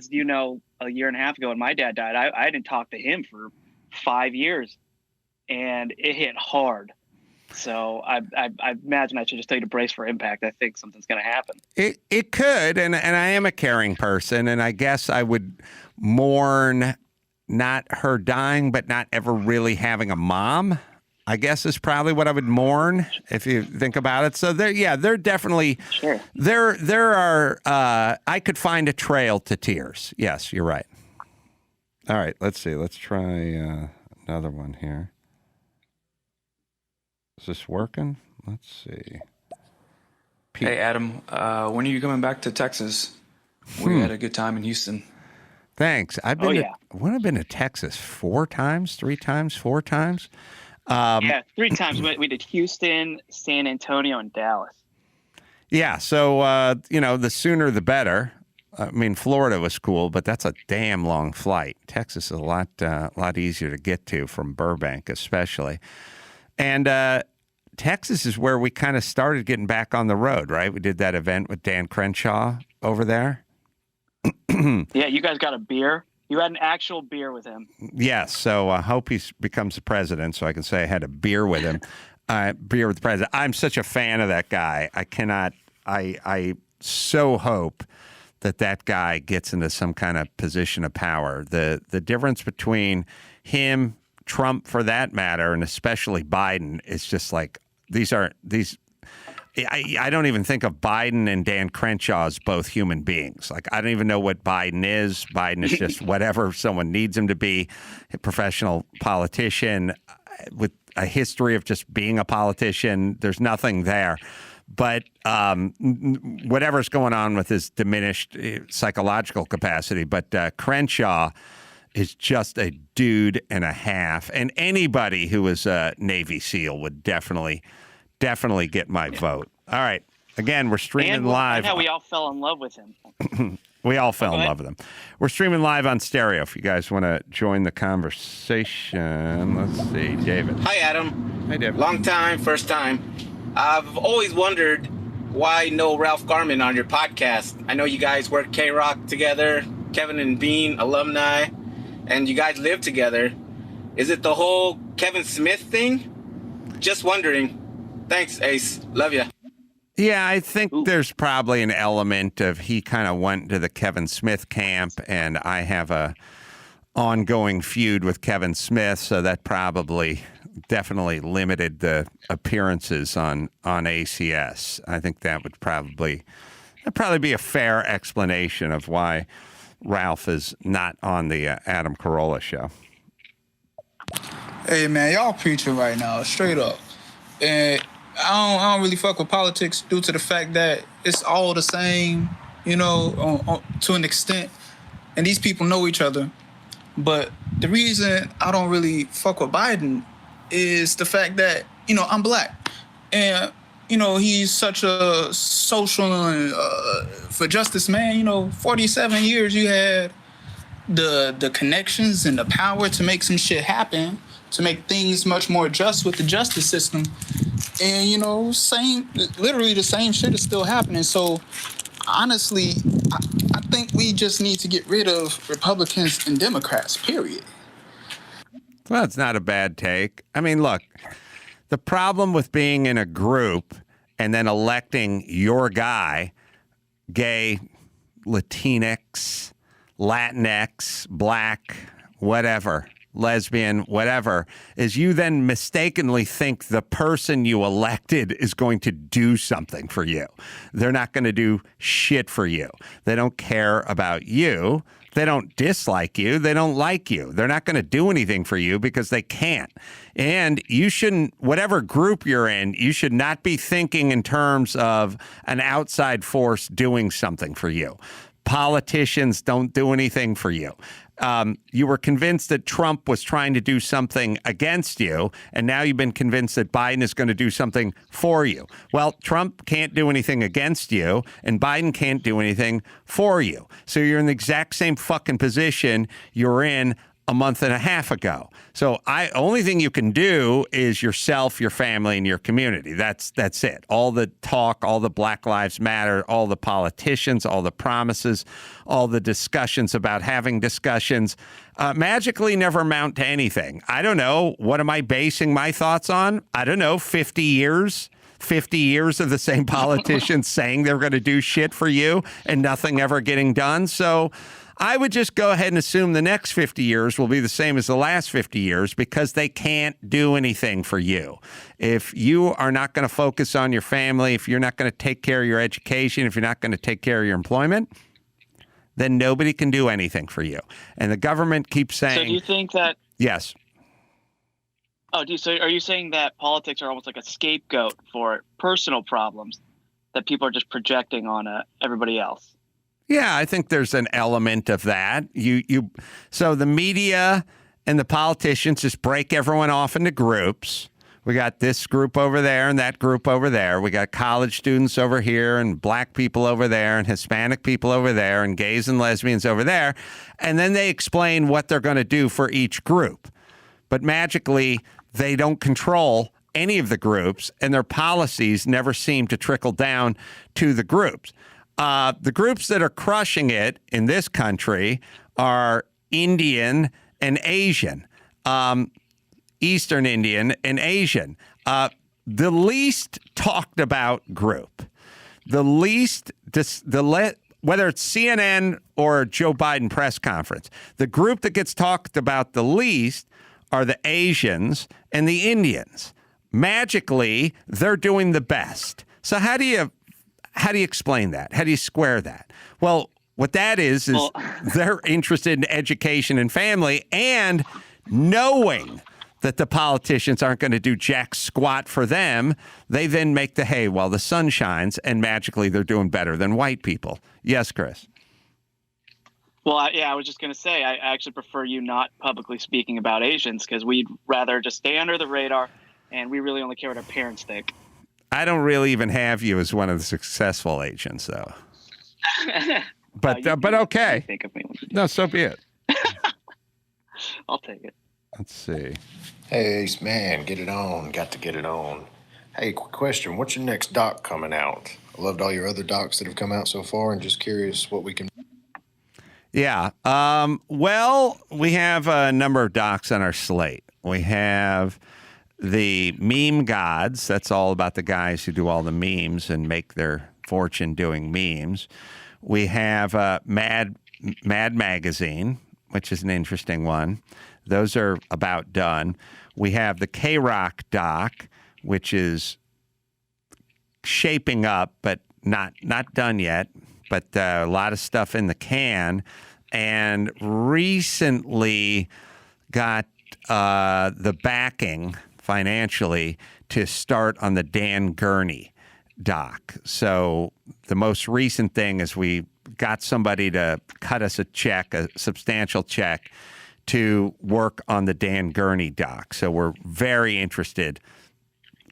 S12: you know, a year and a half ago when my dad died, I didn't talk to him for 5 years, and it hit hard. So I imagine I should just tell you to brace for impact. I think something's going to happen.
S2: It could, and I am a caring person, and I guess I would mourn not her dying, but not ever really having a mom, I guess is probably what I would mourn if you think about it. So they're definitely,
S12: sure.
S2: There are, I could find a trail to tears. Yes, you're right. All right, let's see. Let's try another one here. Is this working? Let's see.
S14: Hey, Adam, when are you coming back to Texas? We had a good time in Houston.
S2: Thanks. I've been to Texas 4 times, 3 times, 4 times.
S12: 3 times. We did Houston, San Antonio, and Dallas.
S2: Yeah. So, the sooner the better. I mean, Florida was cool, but that's a damn long flight. Texas is a lot easier to get to from Burbank, especially. And Texas is where we kind of started getting back on the road, right? We did that event with Dan Crenshaw over there.
S12: Yeah, you guys got a beer. You had an actual beer with him.
S2: Yes, so I hope he becomes the president so I can say I had a beer with him. Beer with the president. I'm such a fan of that guy. I so hope that guy gets into some kind of position of power. The difference between him, Trump for that matter, and especially Biden is just like, I don't even think of Biden and Dan Crenshaw as both human beings. Like, I don't even know what Biden is. Biden is just whatever someone needs him to be, a professional politician with a history of just being a politician. There's nothing there. But whatever's going on with his diminished psychological capacity. But Crenshaw is just a dude and a half. And anybody who is a Navy SEAL would definitely get my vote. All right. Again, we're streaming live.
S12: And how we all fell in love with him.
S2: We all fell in love with him. We're streaming live on stereo. If you guys want to join the conversation, let's see, David.
S15: Hi, Adam.
S2: Hi, David.
S15: Long time, first time. I've always wondered why no Ralph Garman on your podcast. I know you guys work K-Rock together, Kevin and Bean alumni, and you guys live together. Is it the whole Kevin Smith thing? Just wondering. Thanks, Ace. Love ya.
S2: Yeah, I think there's probably an element of he kind of went to the Kevin Smith camp, and I have a ongoing feud with Kevin Smith, so that probably definitely limited the appearances on ACS. I think that'd probably be a fair explanation of why Ralph is not on the Adam Carolla show.
S16: Hey, man, y'all preaching right now, straight up. And I don't really fuck with politics due to the fact that it's all the same, you know, to an extent. And these people know each other. But the reason I don't really fuck with Biden is the fact that, you know, I'm black. And, you know, he's such a social and for justice man. You know, 47 years you had the connections and the power to make some shit happen, to make things much more just with the justice system. And, you know, literally the same shit is still happening. So, honestly, I think we just need to get rid of Republicans and Democrats, period.
S2: Well, it's not a bad take. I mean, look, the problem with being in a group and then electing your guy, gay, Latinx, Latinx, black, whatever, lesbian, whatever, is you then mistakenly think the person you elected is going to do something for you. They're not going to do shit for you. They don't care about you. They don't dislike you. They don't like you. They're not going to do anything for you because they can't. And you shouldn't, whatever group you're in, you should not be thinking in terms of an outside force doing something for you. Politicians don't do anything for you. You were convinced that Trump was trying to do something against you, and now you've been convinced that Biden is going to do something for you. Well, Trump can't do anything against you, and Biden can't do anything for you. So you're in the exact same fucking position you're in a month and a half ago. So only thing you can do is yourself, your family, and your community. That's it. All the talk, all the Black Lives Matter, all the politicians, all the promises, all the discussions about having discussions magically never amount to anything. I don't know. What am I basing my thoughts on? I don't know. 50 years? 50 years of the same politicians saying they're going to do shit for you and nothing ever getting done. So I would just go ahead and assume the next 50 years will be the same as the last 50 years because they can't do anything for you. If you are not going to focus on your family, if you're not going to take care of your education, if you're not going to take care of your employment, then nobody can do anything for you. And the government keeps saying...
S12: So do you think that...
S2: Yes.
S12: So are you saying that politics are almost like a scapegoat for personal problems that people are just projecting on everybody else?
S2: Yeah, I think there's an element of that. So the media and the politicians just break everyone off into groups. We got this group over there and that group over there. We got college students over here and black people over there and Hispanic people over there and gays and lesbians over there. And then they explain what they're going to do for each group. But magically, they don't control any of the groups, and their policies never seem to trickle down to the groups. The groups that are crushing it in this country are Indian and Asian, Eastern Indian and Asian. The least talked about group, whether it's CNN or Joe Biden press conference, the group that gets talked about the least are the Asians and the Indians. Magically, they're doing the best. So how do you explain that? How do you square that? Well, what that is they're interested in education and family, and knowing that the politicians aren't going to do jack squat for them, they then make the hay while the sun shines, and magically they're doing better than white people. Yes, Chris?
S12: Well, I was just going to say, I actually prefer you not publicly speaking about Asians, because we'd rather just stay under the radar, and we really only care what our parents think.
S2: I don't really even have you as one of the successful Asians, though. But okay.
S12: Think of me
S2: no, so be it.
S12: I'll take it.
S2: Let's see.
S17: Hey, Ace Man, get it on. Got to get it on. Hey, quick question. What's your next doc coming out? I loved all your other docs that have come out so far, and just curious what we can...
S2: Yeah. Well, we have a number of docs on our slate. We have the Meme Gods. That's all about the guys who do all the memes and make their fortune doing memes. We have Mad Magazine, which is an interesting one. Those are about done. We have the K-Rock doc, which is shaping up, but not done yet. But a lot of stuff in the can. And recently got the backing financially to start on the Dan Gurney doc. So the most recent thing is we got somebody to cut us a check, a substantial check, to work on the Dan Gurney doc. So we're very interested.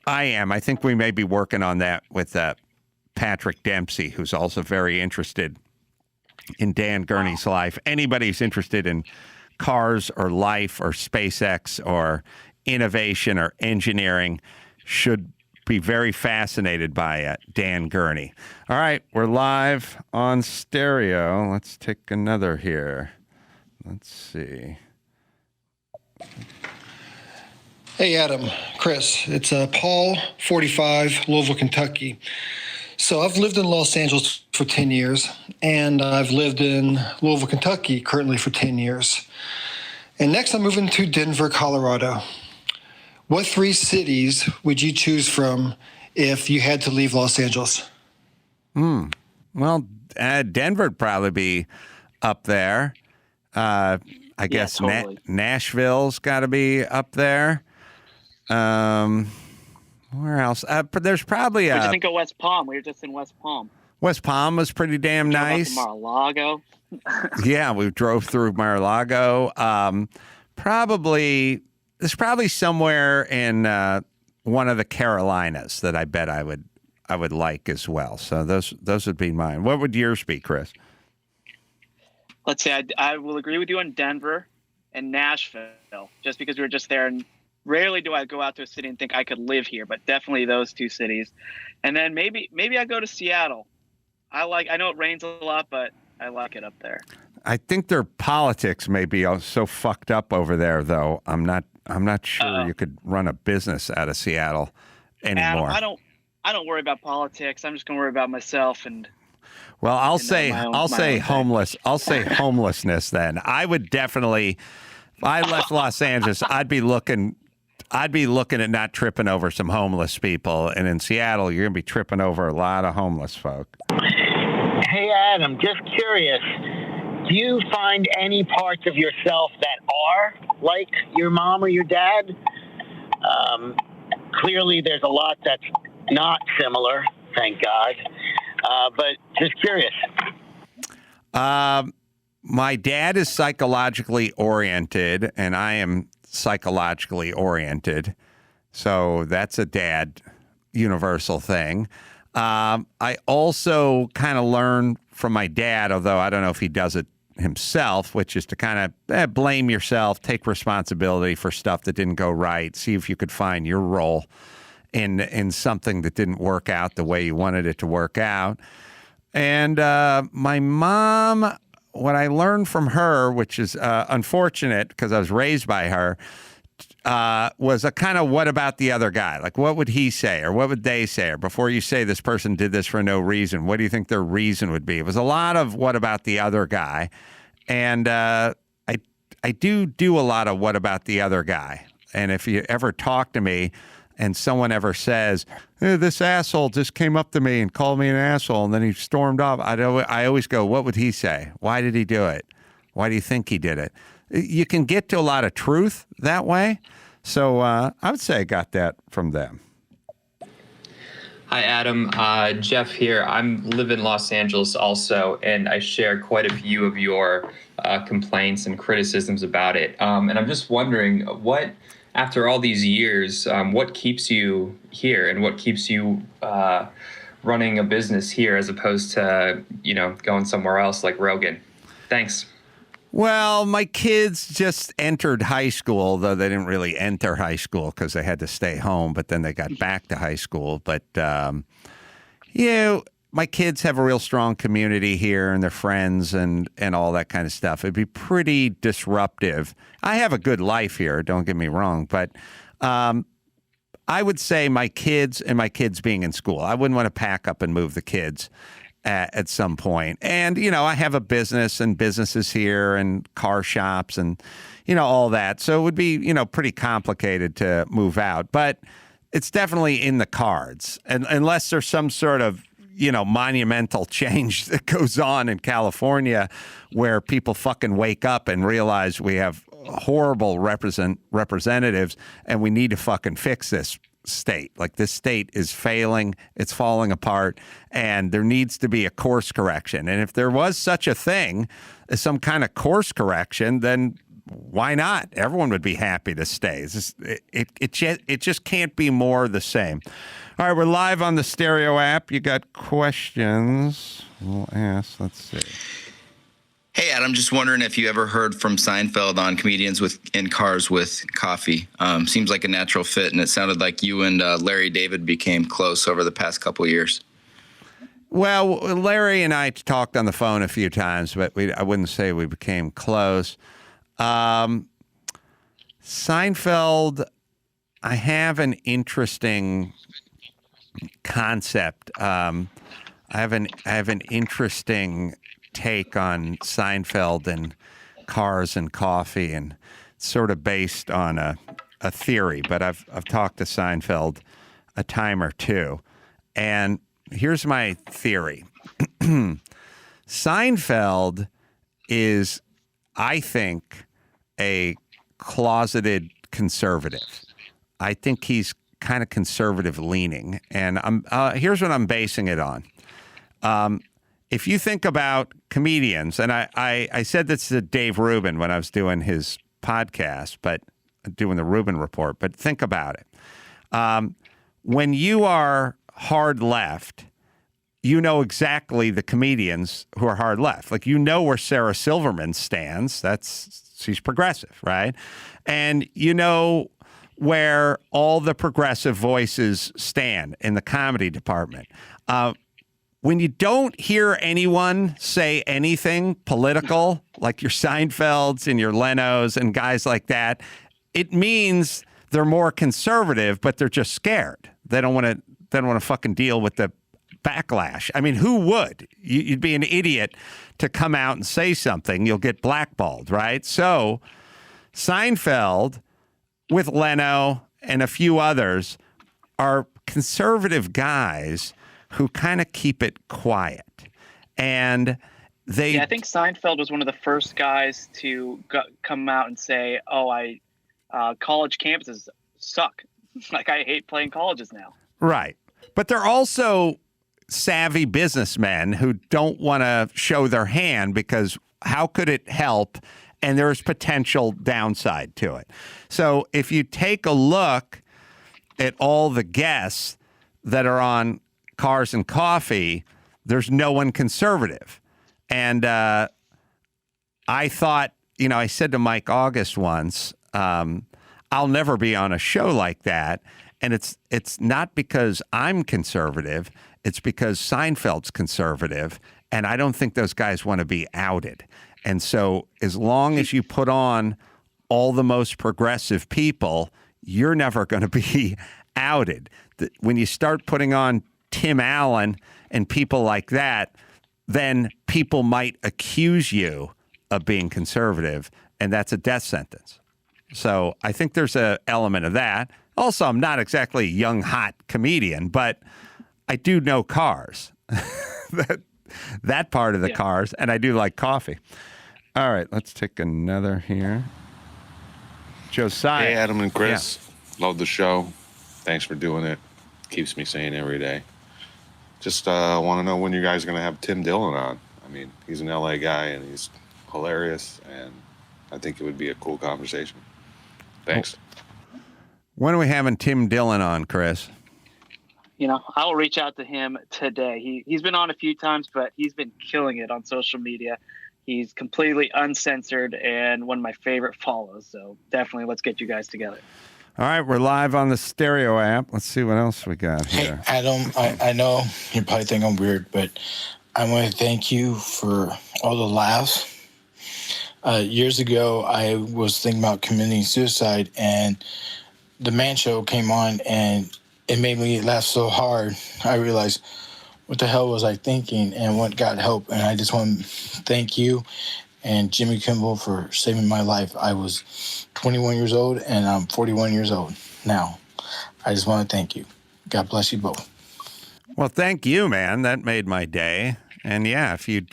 S2: I think we may be working on that with Patrick Dempsey, who's also very interested in Dan Gurney's life. Anybody who's interested in cars or life or SpaceX or innovation or engineering should be very fascinated by Dan Gurney. All right, we're live on stereo. Let's take another here. Let's see.
S18: Hey, Adam, Chris. It's Paul, 45, Louisville, Kentucky. So I've lived in Los Angeles for 10 years, and I've lived in Louisville, Kentucky currently for 10 years. And next I'm moving to Denver, Colorado. What 3 cities would you choose from if you had to leave Los Angeles?
S2: Well, Denver would probably be up there. I guess
S12: totally.
S2: Nashville's got to be up there. Where else? But there's probably
S12: What do you think of West Palm? We were just in West Palm.
S2: West Palm was pretty damn nice.
S12: Mar-a-Lago.
S2: Yeah, we drove through Mar-a-Lago. There's probably somewhere in one of the Carolinas that I bet I would like as well. So those would be mine. What would yours be, Chris?
S12: Let's say I will agree with you on Denver and Nashville, just because we were just there. And rarely do I go out to a city and think I could live here, but definitely those 2 cities. And then maybe I go to Seattle. I know it rains a lot, but I like it up there.
S2: I think their politics may be so fucked up over there, though. I'm not sure you could run a business out of Seattle anymore.
S12: Adam, I don't worry about politics. I'm just going to worry about myself and.
S2: Well, I'll say homelessness then. I would definitely, if I left Los Angeles, I'd be looking at not tripping over some homeless people. And in Seattle, you're going to be tripping over a lot of homeless folk.
S19: Hey, Adam, just curious. Do you find any parts of yourself that are like your mom or your dad? Clearly, there's a lot that's not similar, thank God. But just curious.
S2: My dad is psychologically oriented, and I am psychologically oriented. So that's a dad universal thing. I also kind of learned from my dad, although I don't know if he does it himself, which is to kind of blame yourself, take responsibility for stuff that didn't go right, see if you could find your role in something that didn't work out the way you wanted it to work out. And my mom, what I learned from her, which is unfortunate because I was raised by her, was a kind of what about the other guy? Like, what would he say or what would they say? Or before you say this person did this for no reason, what do you think their reason would be? It was a lot of what about the other guy. And I do a lot of what about the other guy. And if you ever talk to me, and someone ever says, this asshole just came up to me and called me an asshole, and then he stormed off, I always go, what would he say? Why did he do it? Why do you think he did it? You can get to a lot of truth that way. So I would say I got that from them.
S20: Hi, Adam. Jeff here. I live in Los Angeles also, and I share quite a few of your complaints and criticisms about it. And I'm just wondering, what, after all these years, what keeps you here and what keeps you running a business here as opposed to, going somewhere else like Rogan? Thanks.
S2: Well, my kids just entered high school, though they didn't really enter high school because they had to stay home, but then they got back to high school. But, my kids have a real strong community here and their friends and all that kind of stuff. It'd be pretty disruptive. I have a good life here, don't get me wrong, but I would say my kids and my kids being in school. I wouldn't want to pack up and move the kids at some point. And, I have a business and businesses here and car shops and, all that. So it would be, pretty complicated to move out. But it's definitely in the cards. And unless there's some sort of, monumental change that goes on in California where people fucking wake up and realize we have horrible representatives and we need to fucking fix this state. Like, this state is failing, it's falling apart, and there needs to be a course correction. And if there was such a thing as some kind of course correction, then why not? Everyone would be happy to stay. It just can't be more the same. All right, we're live on the Stereo app. You got questions? We'll ask. Let's see.
S21: Hey, Adam, just wondering if you ever heard from Seinfeld on comedians in cars with coffee. Seems like a natural fit, and it sounded like you and Larry David became close over the past couple of years.
S2: Well, Larry and I talked on the phone a few times, but I wouldn't say we became close. Seinfeld, I have an interesting concept. I have an interesting take on Seinfeld and cars and coffee, and sort of based on a theory. But I've talked to Seinfeld a time or two, and here's my theory. Seinfeld is, I think, a closeted conservative. I think he's kind of conservative leaning, and here's what I'm basing it on. If you think about comedians, and I said this to Dave Rubin when I was doing his podcast, but doing the Rubin Report, but think about it. When you are hard left, you know exactly the comedians who are hard left. Like, where Sarah Silverman stands. She's progressive, right? And you know where all the progressive voices stand in the comedy department. When you don't hear anyone say anything political, like your Seinfelds and your Lenos and guys like that, it means they're more conservative, but they're just scared. They don't want to fucking deal with the backlash. I mean, who would? You'd be an idiot to come out and say something. You'll get blackballed, right? So Seinfeld with Leno and a few others are conservative guys who kind of keep it quiet. And I
S12: think Seinfeld was one of the first guys to come out and say, college campuses suck. Like, I hate playing colleges now.
S2: Right. But they're also savvy businessmen who don't want to show their hand because how could it help? And there's potential downside to it. So if you take a look at all the guests that are on Cars and Coffee, there's no one conservative. And I thought, I said to Mike August once, I'll never be on a show like that. And it's not because I'm conservative. It's because Seinfeld's conservative. And I don't think those guys want to be outed. And so as long as you put on all the most progressive people, you're never going to be outed. When you start putting on Tim Allen and people like that, then people might accuse you of being conservative, and that's a death sentence. So I think there's an element of that. Also, I'm not exactly a young, hot comedian, but I do know cars. that part of the cars, and I do like coffee. All right, let's take another here. Josiah.
S7: Hey, Adam and Chris. Love the show. Thanks for doing it. Keeps me sane every day. Just want to know when you guys are going to have Tim Dillon on. I mean, he's an LA guy, and he's hilarious, and I think it would be a cool conversation. Thanks.
S2: When are we having Tim Dillon on, Chris?
S12: You know, I'll reach out to him today. He's been on a few times, but he's been killing it on social media. He's completely uncensored and one of my favorite follows. So definitely let's get you guys together.
S2: All right, we're live on the Stereo app. Let's see what else we got here.
S10: Hey, Adam, I know you probably think I'm weird, but I want to thank you for all the laughs. Years ago, I was thinking about committing suicide, and the Man Show came on, and it made me laugh so hard. I realized, what the hell was I thinking, and what got help? And I just want to thank you and Jimmy Kimmel for saving my life. I was 21 years old, and I'm 41 years old now. I just want to thank you. God bless you both.
S2: Well, thank you, man. That made my day. And yeah, if you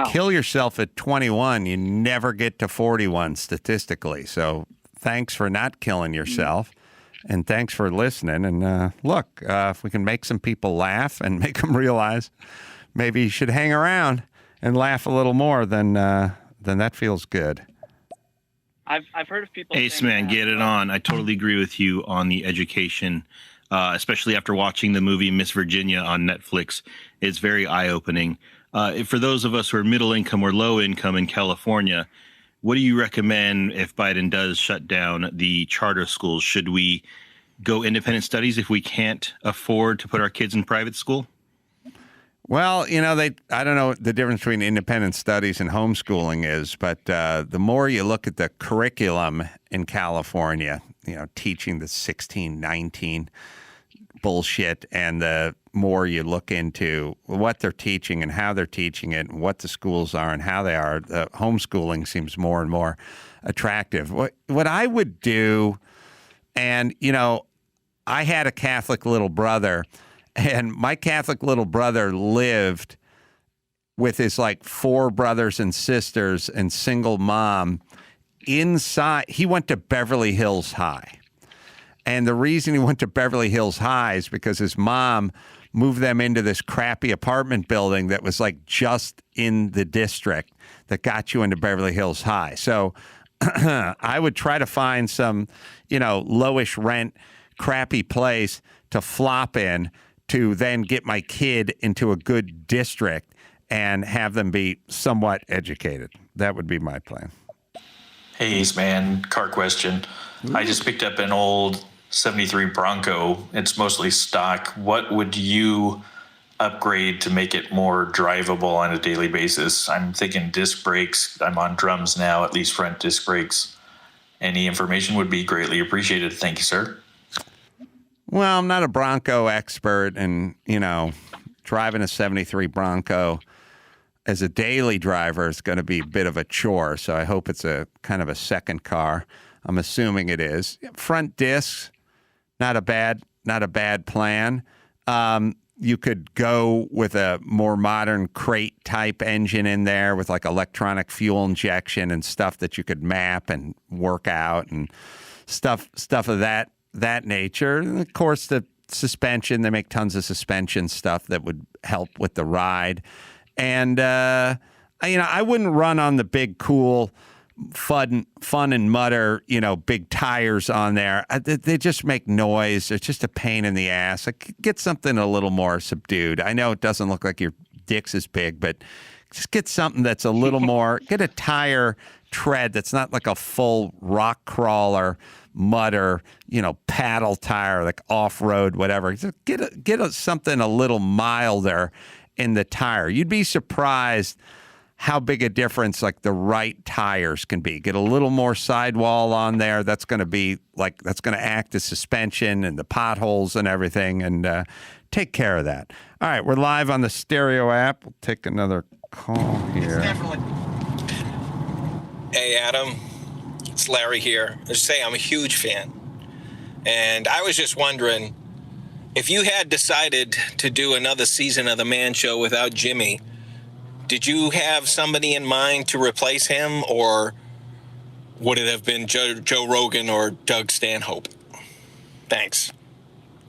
S2: kill yourself at 21, you never get to 41 statistically. So thanks for not killing yourself. And thanks for listening. And look, if we can make some people laugh and make them realize maybe you should hang around and laugh a little more, then that feels good.
S12: I've heard of people.
S22: Ace man, get it on. I totally agree with you on the education, especially after watching the movie Miss Virginia on Netflix. It's very eye-opening. For those of us who are middle income or low income in California, what do you recommend if Biden does shut down the charter schools? Should we go independent studies if we can't afford to put our kids in private school?
S2: Well, you know, I don't know what the difference between independent studies and homeschooling is, but the more you look at the curriculum in California, you know, teaching the 1619 bullshit, and the more you look into what they're teaching and how they're teaching it and what the schools are and how they are, the homeschooling seems more and more attractive. What I would do, and, you know, I had a Catholic little brother, and my Catholic little brother lived with his like 4 brothers and sisters and single mom inside. He went to Beverly Hills High. And the reason he went to Beverly Hills High is because his mom moved them into this crappy apartment building that was like just in the district that got you into Beverly Hills High. So I would try to find some, you know, lowish rent, crappy place to flop in to then get my kid into a good district and have them be somewhat educated. That would be my plan.
S23: Hey, Ace Man, car question. I just picked up an old 73 Bronco. It's mostly stock. What would you upgrade to make it more drivable on a daily basis? I'm thinking disc brakes. I'm on drums now, at least front disc brakes. Any information would be greatly appreciated. Thank you, sir.
S2: Well, I'm not a Bronco expert, and, you know, driving a 73 Bronco as a daily driver is going to be a bit of a chore, so I hope it's a kind of a second car. I'm assuming it is. Front discs, not a bad plan. You could go with a more modern crate type engine in there with like electronic fuel injection and stuff that you could map and work out and stuff of that nature. And of course, the suspension, they make tons of suspension stuff that would help with the ride. And, you know, I wouldn't run on the big, cool, fun and mutter, you know, big tires on there. They just make noise. It's just a pain in the ass. Like, get something a little more subdued. I know it doesn't look like your dick's as big, but just get something that's a little more, get a tire tread that's not like a full rock crawler, mutter, you know, paddle tire, like off-road, whatever. Just get something a little milder in the tire. You'd be surprised how big a difference like the right tires can be. Get a little more sidewall on there. That's going to act as suspension and the potholes and everything, and take care of that. All right, we're live on the Stereo app. We'll take another call here.
S24: Hey, Adam. It's Larry here. I just say I'm a huge fan.
S3: And I was just wondering, if you had decided to do another season of The Man Show without Jimmy, did you have somebody in mind to replace him, or would it have been Joe Rogan or Doug Stanhope? Thanks.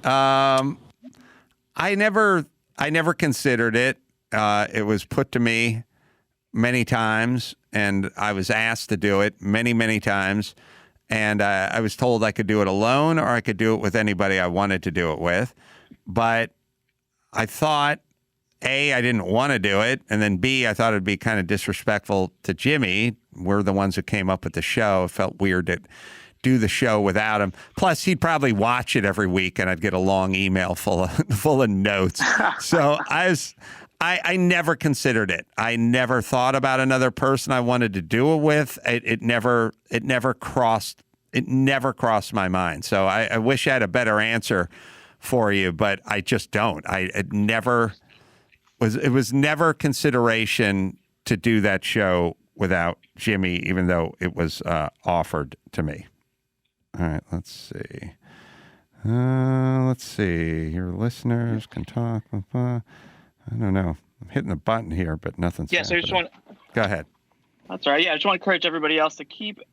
S2: I never considered it. It was put to me many times, and I was asked to do it many, many times. And I was told I could do it alone or I could do it with anybody I wanted to do it with. But I thought, A, I didn't want to do it. And then B, I thought it'd be kind of disrespectful to Jimmy. We're the ones who came up with the show. It felt weird to do the show without him. Plus, he'd probably watch it every week and I'd get a long email full of notes. So I never considered it. I never thought about another person I wanted to do it with. It never crossed my mind. So I wish I had a better answer for you, but I just don't. It was never consideration to do that show without Jimmy, even though it was offered to me. All right, let's see. Your listeners can talk. I don't know. I'm hitting the button here, but nothing's
S12: Yeah, so I just want.
S2: Go ahead.
S12: That's all right. Yeah, I just want to encourage everybody else to keep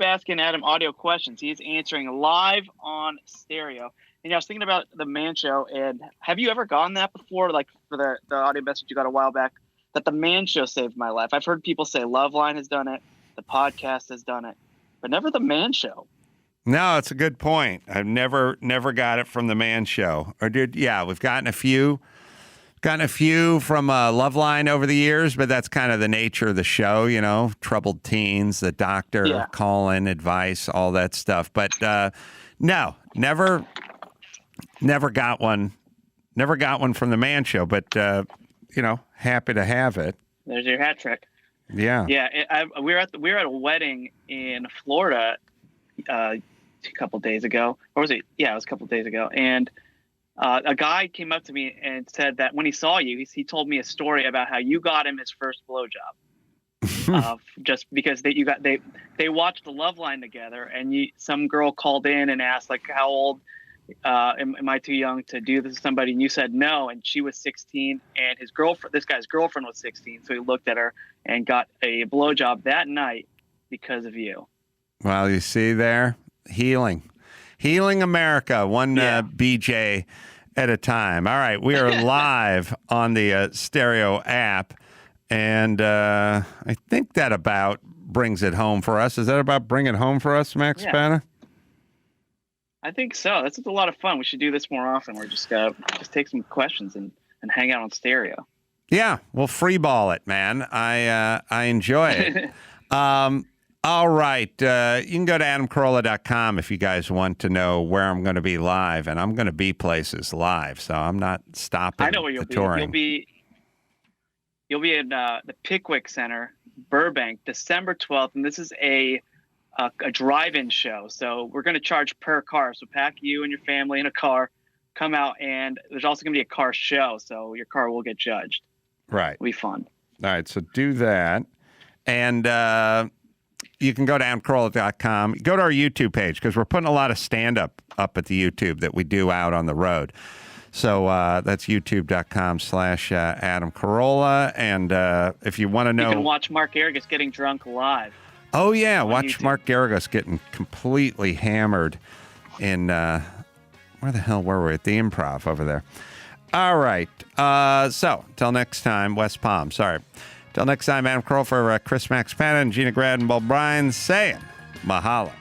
S12: asking Adam audio questions. He's answering live on stereo. And I was thinking about the Man Show, and have you ever gotten that before? Like for the audio message you got a while back, that the Man Show saved my life. I've heard people say Loveline has done it, the podcast has done it, but never the Man Show.
S2: No, it's a good point. I've never got it from the Man Show. We've gotten a few. Gotten a few from Loveline over the years, but that's kind of the nature of the show, you know, troubled teens, the doctor, call-in advice, all that stuff. But no, never got one. Never got one from the Man Show, but, happy to have it.
S12: There's your hat trick.
S2: Yeah.
S12: Yeah, we were at a wedding in Florida a couple days ago. Or was it? Yeah, it was a couple days ago. And a guy came up to me and said that when he saw you, he told me a story about how you got him his first blowjob. Just because they watched the Loveline together, and some girl called in and asked, like, how old am I too young to do this to somebody? And you said no, and she was 16, and this guy's girlfriend was 16, so he looked at her and got a blowjob that night because of you.
S2: Well, you see there, healing America, one BJ at a time. All right, we are live on the Stereo app, and I think that about brings it home for us. Is that about bringing it home for us, Max Spanna?
S12: I think so. That's a lot of fun. We should do this more often. We're just take some questions and hang out on Stereo.
S2: Yeah, we'll free ball it, man. I enjoy it. All right. You can go to adamcarolla.com if you guys want to know where I'm going to be live, and I'm going to be places live, so I'm not stopping.
S12: I know where you'll be. You'll be in the Pickwick Center, Burbank, December 12th, and this is a drive-in show. So we're going to charge per car. So pack you and your family in a car, come out, and there's also going to be a car show, so your car will get judged.
S2: Right.
S12: It'll be fun.
S2: All right, so do that, and you can go to adamcarolla.com. Go to our YouTube page, because we're putting a lot of stand-up up at the YouTube that we do out on the road. So that's youtube.com/Adam Carolla. And if you want to know...
S12: You can watch Mark Geragos getting drunk live.
S2: Oh, yeah. Watch YouTube. Mark Geragos getting completely hammered in... where the hell were we? At the Improv over there. All right. So, till next time, West Palm. Sorry. Till next time, Adam Carolla for Chris Max Spanna and Gina Grad and Bob Bryan saying mahalo.